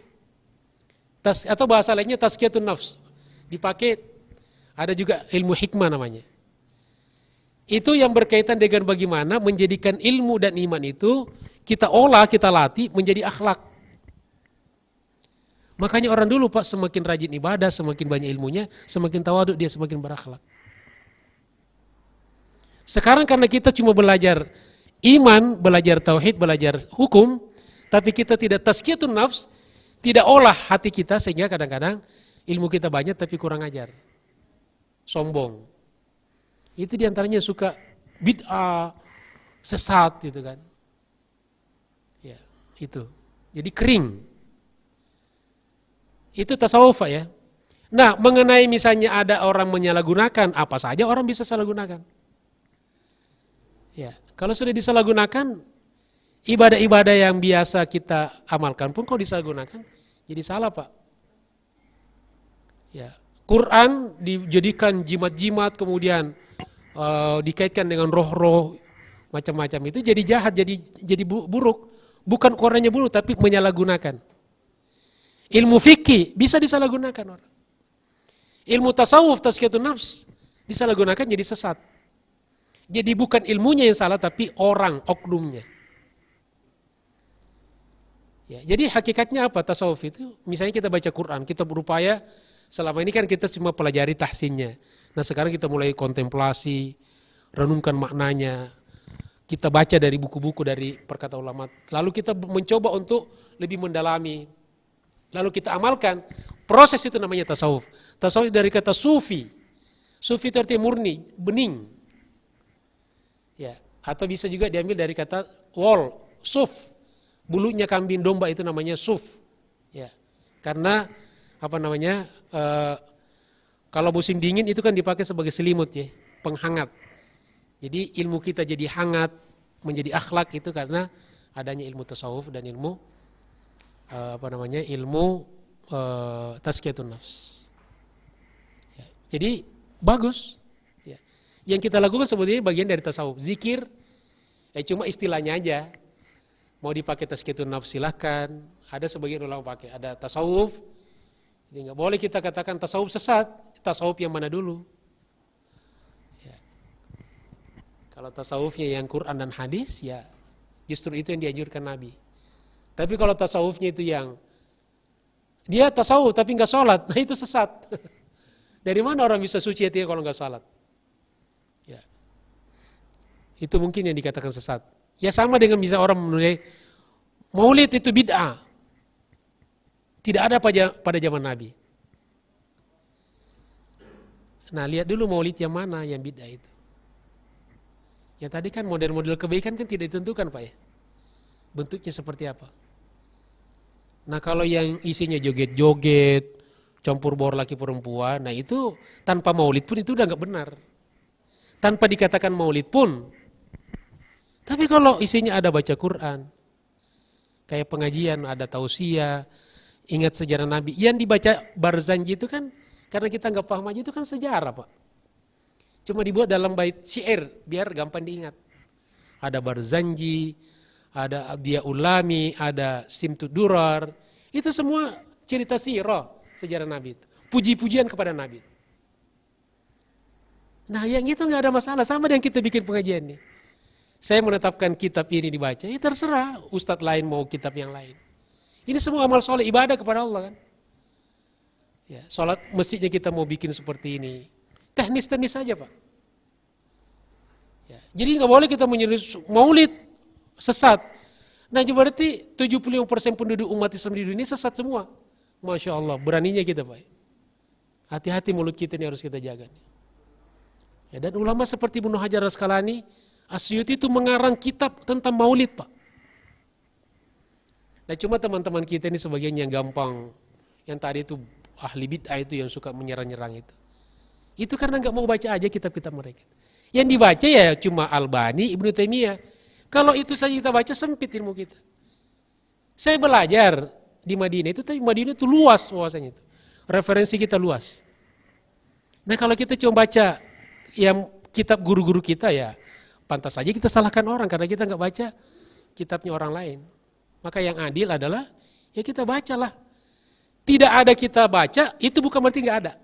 Atau bahasa lainnya tazkiyatun nafs. Dipakai, ada juga ilmu hikmah namanya. Itu yang berkaitan dengan bagaimana menjadikan ilmu dan iman itu kita olah, kita latih menjadi akhlak. Makanya orang dulu Pak semakin rajin ibadah, semakin banyak ilmunya, semakin tawaduk dia, semakin berakhlak. Sekarang karena kita cuma belajar iman, belajar tauhid, belajar hukum, tapi kita tidak tazkiyatun nafs, tidak olah hati kita sehingga kadang-kadang ilmu kita banyak tapi kurang ajar. Sombong. Itu diantaranya suka bid'ah, sesat gitu kan. Ya, itu. Jadi kering. Itu tasawuf ya. Nah, mengenai misalnya ada orang menyalahgunakan, apa saja orang bisa salah gunakan. Ya, kalau sudah disalahgunakan, ibadah-ibadah yang biasa kita amalkan pun kalau disalahgunakan, jadi salah Pak. Ya, Quran dijadikan jimat-jimat, kemudian dikaitkan dengan roh-roh macam-macam itu jadi jahat, jadi buruk. Bukan Qurannya buruk, tapi menyalahgunakan. Ilmu fikih bisa disalahgunakan orang. Ilmu tasawuf, tazkiyatun nafs disalahgunakan jadi sesat. Jadi bukan ilmunya yang salah tapi orang, oknumnya. Ya, jadi hakikatnya apa tasawuf itu? Misalnya kita baca Quran, kita berupaya selama ini kan kita cuma pelajari tahsinnya. Nah sekarang kita mulai kontemplasi, renungkan maknanya, kita baca dari buku-buku dari perkataan ulama. Lalu kita mencoba untuk lebih mendalami. Lalu kita amalkan. Proses itu namanya tasawuf. Tasawuf dari kata sufi. Sufi itu artinya murni, bening. Ya, atau bisa juga diambil dari kata wol, suf. Bulunya kambing domba itu namanya suf. Ya. Karena apa namanya? Kalau musim dingin itu kan dipakai sebagai selimut ya, penghangat. Jadi ilmu kita jadi hangat, menjadi akhlak itu karena adanya ilmu tasawuf dan ilmu ilmu tazkiyatun nafs. Ya. Jadi bagus. Ya. Yang kita lakukan sebetulnya bagian dari tasawuf. Zikir, cuma istilahnya aja. Mau dipakai tazkiyatun nafs silahkan. Ada sebagian ulama pakai. Ada tasawuf. Jadi nggak boleh kita katakan tasawuf sesat. Tasawuf yang mana dulu? Ya. Kalau tasawufnya yang Quran dan hadis, ya justru itu yang dianjurkan Nabi. Tapi kalau tasawufnya itu yang dia tasawuf tapi nggak sholat, nah itu sesat. Dari mana orang bisa suci hatinya kalau nggak sholat? Ya. Itu mungkin yang dikatakan sesat. Ya sama dengan bisa orang menilai maulid itu bid'ah. Tidak ada pada zaman Nabi. Nah lihat dulu maulid yang mana yang bid'ah itu. Yang tadi kan model-model kebaikan kan tidak ditentukan Pak ya. Bentuknya seperti apa. Nah kalau yang isinya joget-joget, campur baur laki perempuan, nah itu tanpa maulid pun itu udah nggak benar. Tanpa dikatakan maulid pun. Tapi kalau isinya ada baca Quran, kayak pengajian, ada tausiah, ingat sejarah Nabi. Yang dibaca Barzanji itu kan, karena kita nggak paham aja itu kan sejarah Pak. Cuma dibuat dalam bait syair, biar gampang diingat. Ada Barzanji, ada Dia Ulami, ada Simtud Durar. Itu semua cerita sirah sejarah Nabi itu. Puji-pujian kepada Nabi. Nah yang itu nggak ada masalah, sama dengan kita bikin pengajian nih. Saya menetapkan kitab ini dibaca, ya terserah ustadz lain mau kitab yang lain. Ini semua amal soleh, ibadah kepada Allah kan. Ya, sholat masjidnya kita mau bikin seperti ini. Teknis-teknis saja Pak. Ya, jadi nggak boleh kita menyebut maulid sesat. Nah berarti 75% penduduk umat Islam di dunia sesat semua. Masya Allah, beraninya kita Pak. Hati-hati mulut kita ini harus kita jaga. Ya, dan ulama seperti Ibnu Hajar Asqalani, Asyuti itu mengarang kitab tentang maulid Pak. Nah cuma teman-teman kita ini sebagian yang gampang, yang tadi itu ahli bid'ah itu yang suka menyerang-nyerang itu. Itu karena nggak mau baca aja kitab-kitab mereka. Yang dibaca ya cuma Albani, Ibnu Taimiyah. Kalau itu saja kita baca sempit ilmu kita. Saya belajar di Madinah itu, tapi Madinah itu luas wawasannya itu. Referensi kita luas. Nah kalau kita cuma baca yang kitab guru-guru kita ya, pantas saja kita salahkan orang karena kita nggak baca kitabnya orang lain. Maka yang adil adalah ya kita bacalah. Tidak ada kita baca itu bukan berarti nggak ada.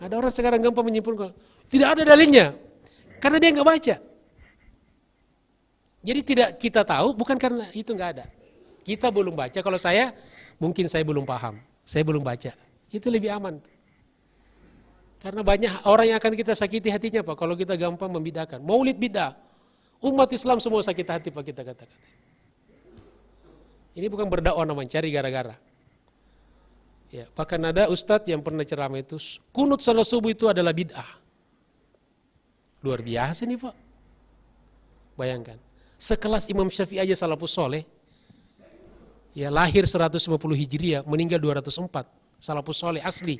Ada orang sekarang gampang menyimpulkan tidak ada dalilnya karena dia nggak baca. Jadi tidak kita tahu bukan karena itu nggak ada. Kita belum baca. Kalau saya mungkin saya belum paham, saya belum baca. Itu lebih aman. Karena banyak orang yang akan kita sakiti hatinya Pak, kalau kita gampang membidakan. Maulid bid'ah. Umat Islam semua sakit hati Pak kita katakan. Ini bukan berdakwah namanya, cari gara-gara. Ya, bahkan ada ustadz yang pernah ceramah itu, kunut salat subuh itu adalah bid'ah. Luar biasa nih Pak. Bayangkan, sekelas Imam Syafi'i aja salafus soleh, ya lahir 150 Hijriah, meninggal 204, salafus soleh asli.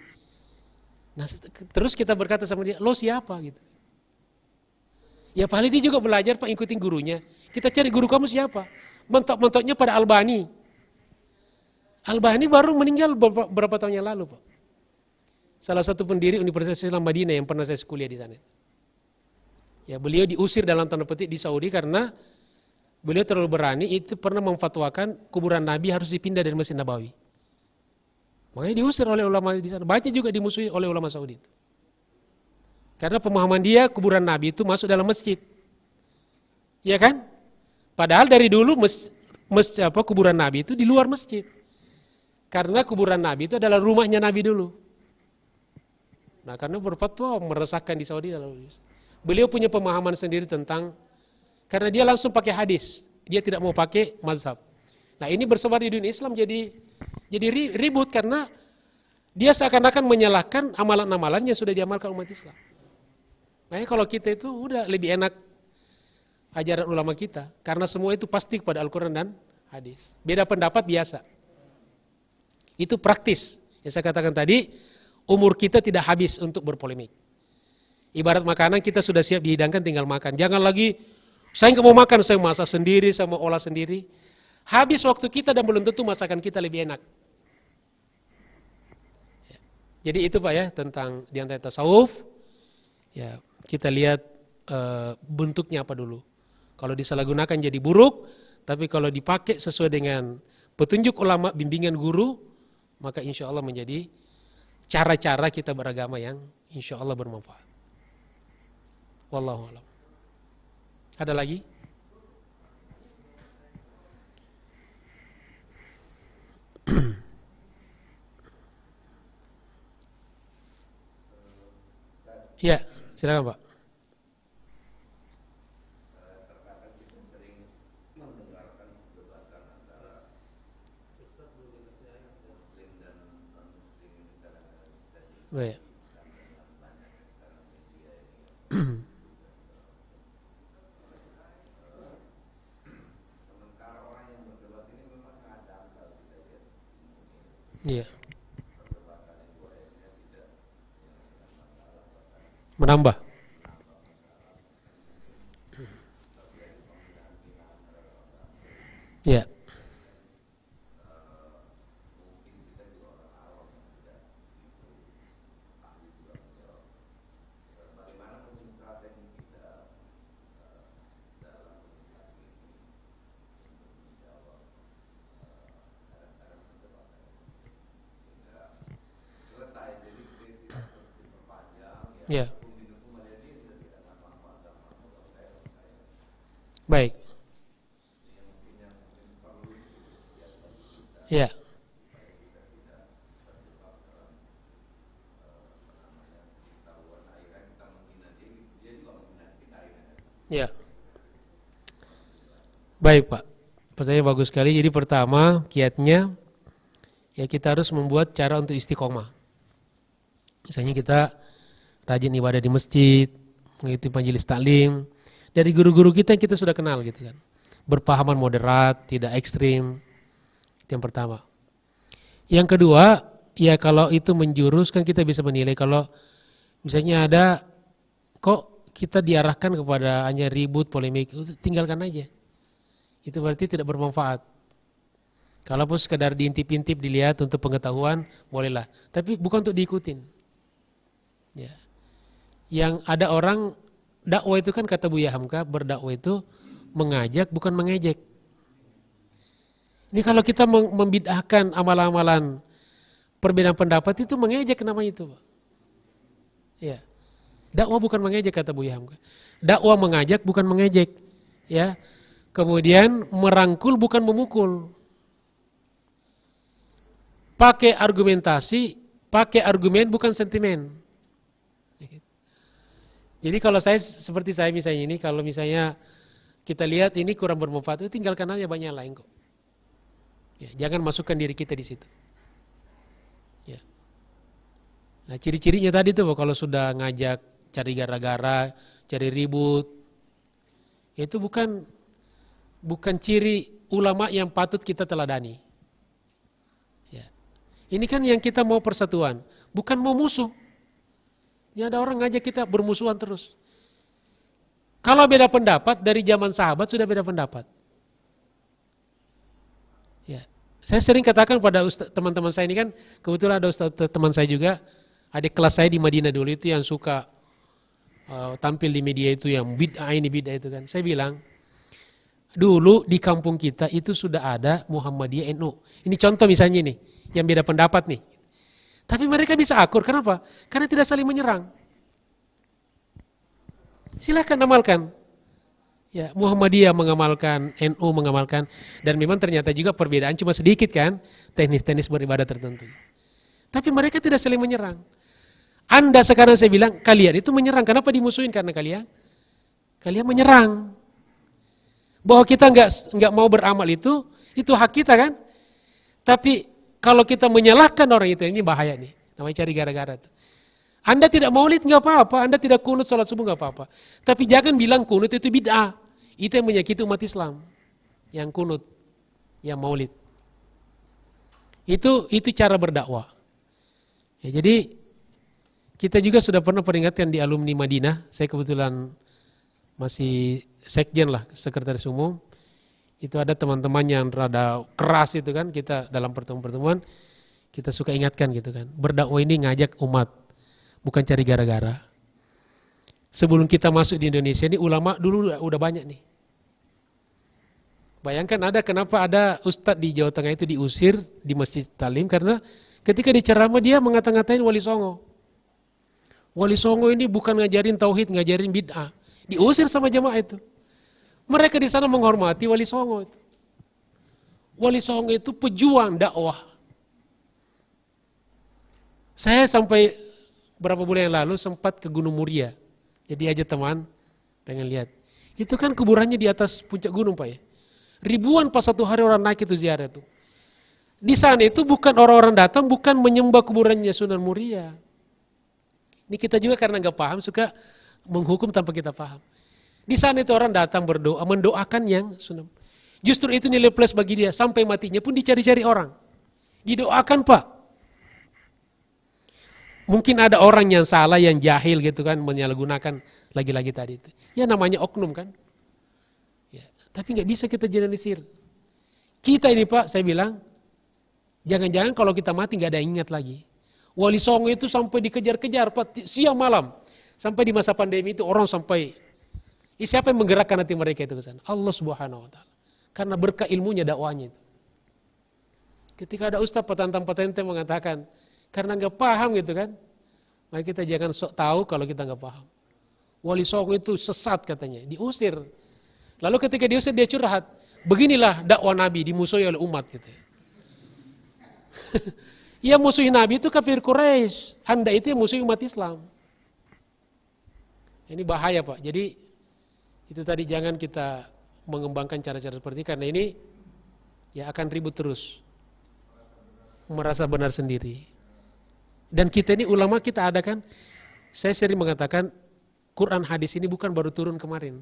Nah, terus kita berkata sama dia, lo siapa gitu. Ya paling dia juga belajar Pak, ikutin gurunya. Kita cari guru kamu siapa? Mentok-mentoknya pada Albani. Albani baru meninggal berapa tahun yang lalu Pak. Salah satu pendiri Universitas Islam Madinah yang pernah saya kuliah di sana. Ya beliau diusir dalam tanda petik di Saudi karena beliau terlalu berani, itu pernah memfatwakan kuburan Nabi harus dipindah dari Masjid Nabawi. Makanya diusir oleh ulama di sana. Baca juga dimusuhi oleh ulama Saudi itu. Karena pemahaman dia kuburan Nabi itu masuk dalam masjid. Ya kan? Padahal dari dulu kuburan Nabi itu di luar masjid. Karena kuburan Nabi itu adalah rumahnya Nabi dulu. Nah, karena berfatwa meresahkan di Saudi. Beliau punya pemahaman sendiri tentang, karena dia langsung pakai hadis, dia tidak mau pakai mazhab. Nah, ini bersebar di dunia Islam jadi ribut karena dia seakan-akan menyalahkan amalan-amalan yang sudah diamalkan umat Islam. Makanya kalau kita itu udah lebih enak ajaran ulama kita, karena semua itu pasti kepada Al-Quran dan hadis. Beda pendapat biasa. Itu praktis. Yang saya katakan tadi, umur kita tidak habis untuk berpolemik. Ibarat makanan kita sudah siap dihidangkan, tinggal makan. Jangan lagi, saya nggak mau makan, saya masak sendiri, saya mau olah sendiri. Habis waktu kita dan belum tentu masakan kita lebih enak. Jadi itu Pak ya, tentang diantara tasawuf. Ya, kita lihat bentuknya apa dulu. Kalau disalahgunakan jadi buruk, tapi kalau dipakai sesuai dengan petunjuk ulama, bimbingan guru, maka insya Allah menjadi cara-cara kita beragama yang insya Allah bermanfaat. Wallahu a'lam. Ada lagi? Ya, silakan Pak. Baik. Iya. Menambah. Iya. Ya, baik. Ya, ya. Baik Pak. Pertanyaan bagus sekali. Jadi pertama, kiatnya ya kita harus membuat cara untuk istiqomah. Misalnya kita rajin ibadah di masjid, mengikuti majelis taklim dari guru-guru kita yang kita sudah kenal gitu kan. Berpahaman moderat, tidak ekstrim. Itu yang pertama. Yang kedua, ya kalau itu menjurus kan kita bisa menilai kalau misalnya ada kok kita diarahkan kepada hanya ribut, polemik, tinggalkan aja. Itu berarti tidak bermanfaat. Kalaupun sekadar diintip-intip dilihat untuk pengetahuan, bolehlah. Tapi bukan untuk diikutin. Ya. Yang ada orang dakwah itu kan kata Buya Hamka, berdakwah itu mengajak bukan mengejek. Ini kalau kita membid'ahkan amalan-amalan perbedaan pendapat itu mengejek namanya itu, Pak. Ya. Dakwah bukan mengejek kata Buya Hamka. Dakwah mengajak bukan mengejek. Ya. Kemudian merangkul bukan memukul. Pakai argumentasi, pakai argumen bukan sentimen. Jadi kalau seperti saya misalnya ini, kalau misalnya kita lihat ini kurang bermanfaat, itu tinggalkan aja, banyak lain kok. Ya, jangan masukkan diri kita di situ. Ya. Nah, ciri-cirinya tadi tuh kalau sudah ngajak cari gara-gara, cari ribut, itu bukan ciri ulama yang patut kita teladani. Ya. Ini kan yang kita mau persatuan, bukan mau musuh. Ini ada orang ngajak kita bermusuhan terus. Kalau beda pendapat dari zaman sahabat sudah beda pendapat. Ya. Saya sering katakan pada teman-teman saya ini kan, kebetulan ada teman saya juga, adik kelas saya di Madinah dulu itu yang suka tampil di media itu yang bid'ah ini bid'ah itu kan. Saya bilang, dulu di kampung kita itu sudah ada Muhammadiyah NU. Ini contoh misalnya nih, yang beda pendapat nih. Tapi mereka bisa akur, kenapa? Karena tidak saling menyerang. Silakan amalkan. Ya, Muhammadiyah mengamalkan, NU mengamalkan, dan memang ternyata juga perbedaan cuma sedikit kan, teknis-teknis beribadah tertentu. Tapi mereka tidak saling menyerang. Anda sekarang saya bilang, kalian itu menyerang. Kenapa dimusuhin? Karena kalian menyerang. Bahwa kita nggak mau beramal itu hak kita kan. Tapi kalau kita menyalahkan orang itu, ini bahaya nih. Namanya cari gara-gara tuh. Anda tidak maulid nggak apa-apa, Anda tidak kunut salat subuh nggak apa-apa. Tapi jangan bilang kunut itu bid'ah. Itu yang menyakiti umat Islam. Yang kunut, yang maulid. Itu cara berdakwah. Ya, jadi kita juga sudah pernah peringatkan di alumni Madinah. Saya kebetulan masih sekjen lah, sekretaris umum. Itu ada teman-teman yang rada keras itu kan, kita dalam pertemuan-pertemuan kita suka ingatkan gitu kan. Berdakwah ini ngajak umat, bukan cari gara-gara. Sebelum kita masuk di Indonesia ini ulama dulu udah banyak nih. Bayangkan kenapa ada ustadz di Jawa Tengah itu diusir di Masjid Talim karena ketika diceramah dia ngata-ngatain Wali Songo. Wali Songo ini bukan ngajarin tauhid, ngajarin bid'ah. Diusir sama jamaah itu. Mereka di sana menghormati Wali Songo itu. Wali Songo itu pejuang dakwah. Saya sampai berapa bulan yang lalu sempat ke Gunung Muria. Jadi aja teman pengen lihat. Itu kan kuburannya di atas puncak gunung Pak ya. Ribuan pas satu hari orang naik itu ziarah itu. Di sana itu bukan orang-orang datang, bukan menyembah kuburannya Sunan Muria. Ini kita juga karena nggak paham suka menghukum tanpa kita paham. Di sana itu orang datang berdoa, mendoakan yang Sunan. Justru itu nilai plus bagi dia. Sampai matinya pun dicari-cari orang. Didoakan Pak. Mungkin ada orang yang salah, yang jahil gitu kan, menyalahgunakan lagi-lagi tadi itu. Ya namanya oknum kan. Ya, tapi nggak bisa kita generalisir. Kita ini Pak, saya bilang, jangan-jangan kalau kita mati nggak ada yang ingat lagi. Wali Songo itu sampai dikejar-kejar Pak, siang malam. Sampai di masa pandemi itu orang sampai, siapa yang menggerakkan hati mereka itu ke sana? Allah Subhanahu wa taala. Karena berkah ilmunya dakwanya itu. Ketika ada ustaz petantang-petente mengatakan, karena nggak paham gitu kan, maka kita jangan sok tahu kalau kita nggak paham. Wali Songo itu sesat katanya, diusir. Lalu ketika diusir dia curhat, beginilah dakwah Nabi dimusuhi oleh umat gitu. Ya musuhi Nabi itu kafir Quraisy, Anda itu yang musuhi umat Islam. Ini bahaya Pak. Jadi itu tadi jangan kita mengembangkan cara-cara seperti ini karena ini ya akan ribut terus, merasa benar sendiri. Dan kita ini ulama kita ada kan, saya sering mengatakan Quran hadis ini bukan baru turun kemarin.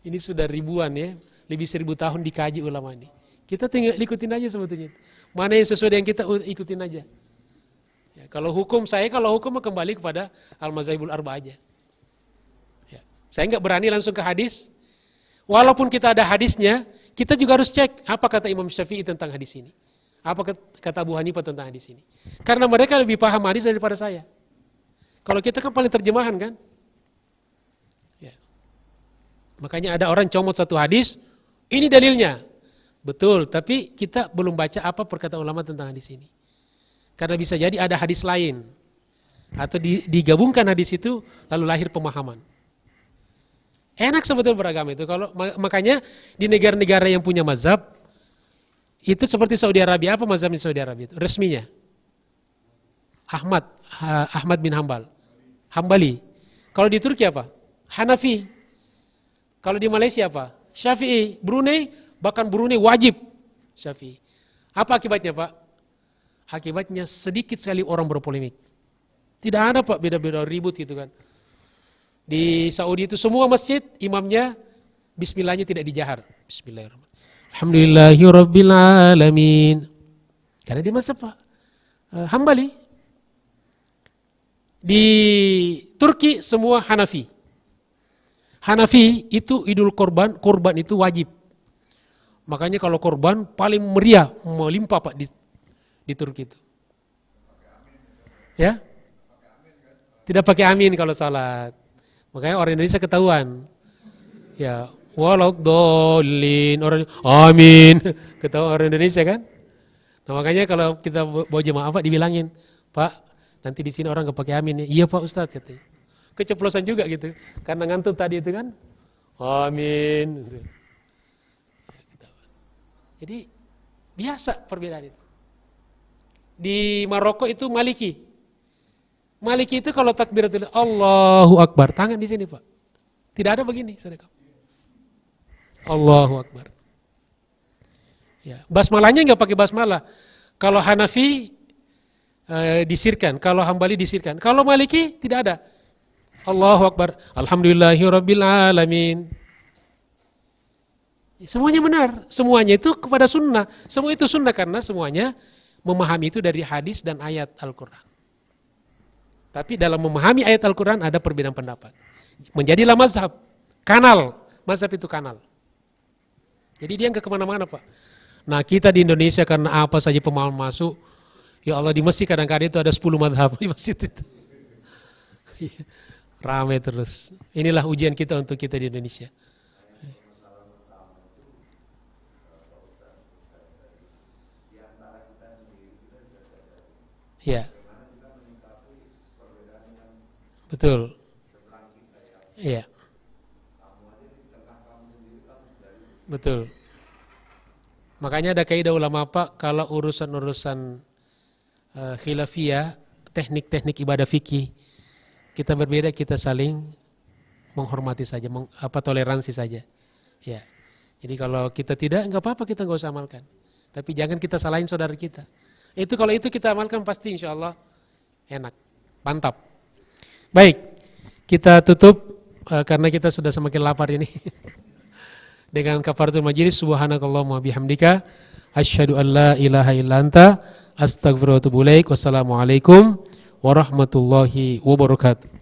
Ini sudah ribuan ya, lebih 1000 tahun dikaji ulama ini. Kita tinggal ikutin aja sebetulnya. Mana yang sesuai dengan kita ikutin aja. Ya, kalau hukum kembali kepada Al-Mazhabul Arba aja. Ya, saya nggak berani langsung ke hadis. Walaupun kita ada hadisnya, kita juga harus cek apa kata Imam Syafi'i tentang hadis ini. Apa kata Abu Hanifah tentang hadis ini? Karena mereka lebih paham hadis daripada saya. Kalau kita kan paling terjemahan kan? Ya. Makanya ada orang comot satu hadis, ini dalilnya. Betul, tapi kita belum baca apa perkataan ulama tentang hadis ini. Karena bisa jadi ada hadis lain. Atau digabungkan hadis itu, lalu lahir pemahaman. Enak sebetulnya beragama itu. Makanya di negara-negara yang punya mazhab, itu seperti Saudi Arabia, apa mazhabnya Saudi Arabia itu? Resminya Ahmad bin Hambal, Hambali. Kalau di Turki apa? Hanafi. Kalau di Malaysia apa? Syafi'i. Brunei, bahkan Brunei wajib Syafi'i. Apa akibatnya Pak? Akibatnya sedikit sekali orang berpolemik. Tidak ada Pak beda-beda ribut gitu kan. Di Saudi itu semua masjid imamnya bismillahnya tidak dijahar. Bismillahirrahmanirrahim. Alhamdulillahirabbil alamin. Karena dia mazhab Pak Hambali. Di Turki semua Hanafi. Hanafi itu idul kurban itu wajib. Makanya kalau kurban paling meriah, melimpah Pak di Turki itu. Ya? Tidak pakai amin kalau salat. Makanya orang Indonesia ketahuan. Ya, waladhdallin orang amin. Ketahuan orang Indonesia kan? Nah, makanya kalau kita bawa jemaah Pak dibilangin, Pak, nanti di sini orang enggak pakai amin ya. Iya Pak Ustaz katanya. Keceplosan juga gitu. Karena ngantuk tadi itu kan. Amin. Jadi biasa perbedaan itu. Di Maroko itu Maliki. Maliki itu kalau takbiratul Allahu Akbar, tangan di sini, Pak. Tidak ada begini, saudara. Allahu Akbar. Ya, basmalahnya enggak pakai basmalah. Kalau Hanafi disirkan, kalau Hambali disirkan. Kalau Maliki tidak ada. Allahu Akbar, alhamdulillahirabbil alamin. Semuanya benar, semuanya itu kepada sunnah. Semua itu sunnah karena semuanya memahami itu dari hadis dan ayat Al-Quran. Tapi dalam memahami ayat Al-Quran ada perbedaan pendapat. Menjadilah mazhab, kanal. Mazhab itu kanal. Jadi dia nggak kemana-mana, Pak. Nah kita di Indonesia karena apa saja pemahaman masuk, ya Allah di masjid kadang-kadang itu ada 10 mazhab di masjid itu. Ramai terus. Inilah ujian kita untuk kita di Indonesia. Ya, betul. Iya, betul. Makanya ada kaidah ulama Pak, kalau urusan-urusan khilafiyah, teknik-teknik ibadah fikih, kita berbeda, kita saling menghormati saja, toleransi saja. Ya. Jadi kalau kita tidak, enggak apa-apa, kita enggak usah amalkan. Tapi jangan kita salahin saudara kita. Itu kalau itu kita amalkan pasti insya Allah enak, mantap. Baik, kita tutup karena kita sudah semakin lapar ini. Dengan kafaratul majlis, subhanakallahumma bihamdika, asyhadu an la ilaha illa anta, astaghfiruka wa atubu ilaik. Wassalamualaikum warahmatullahi wabarakatuh.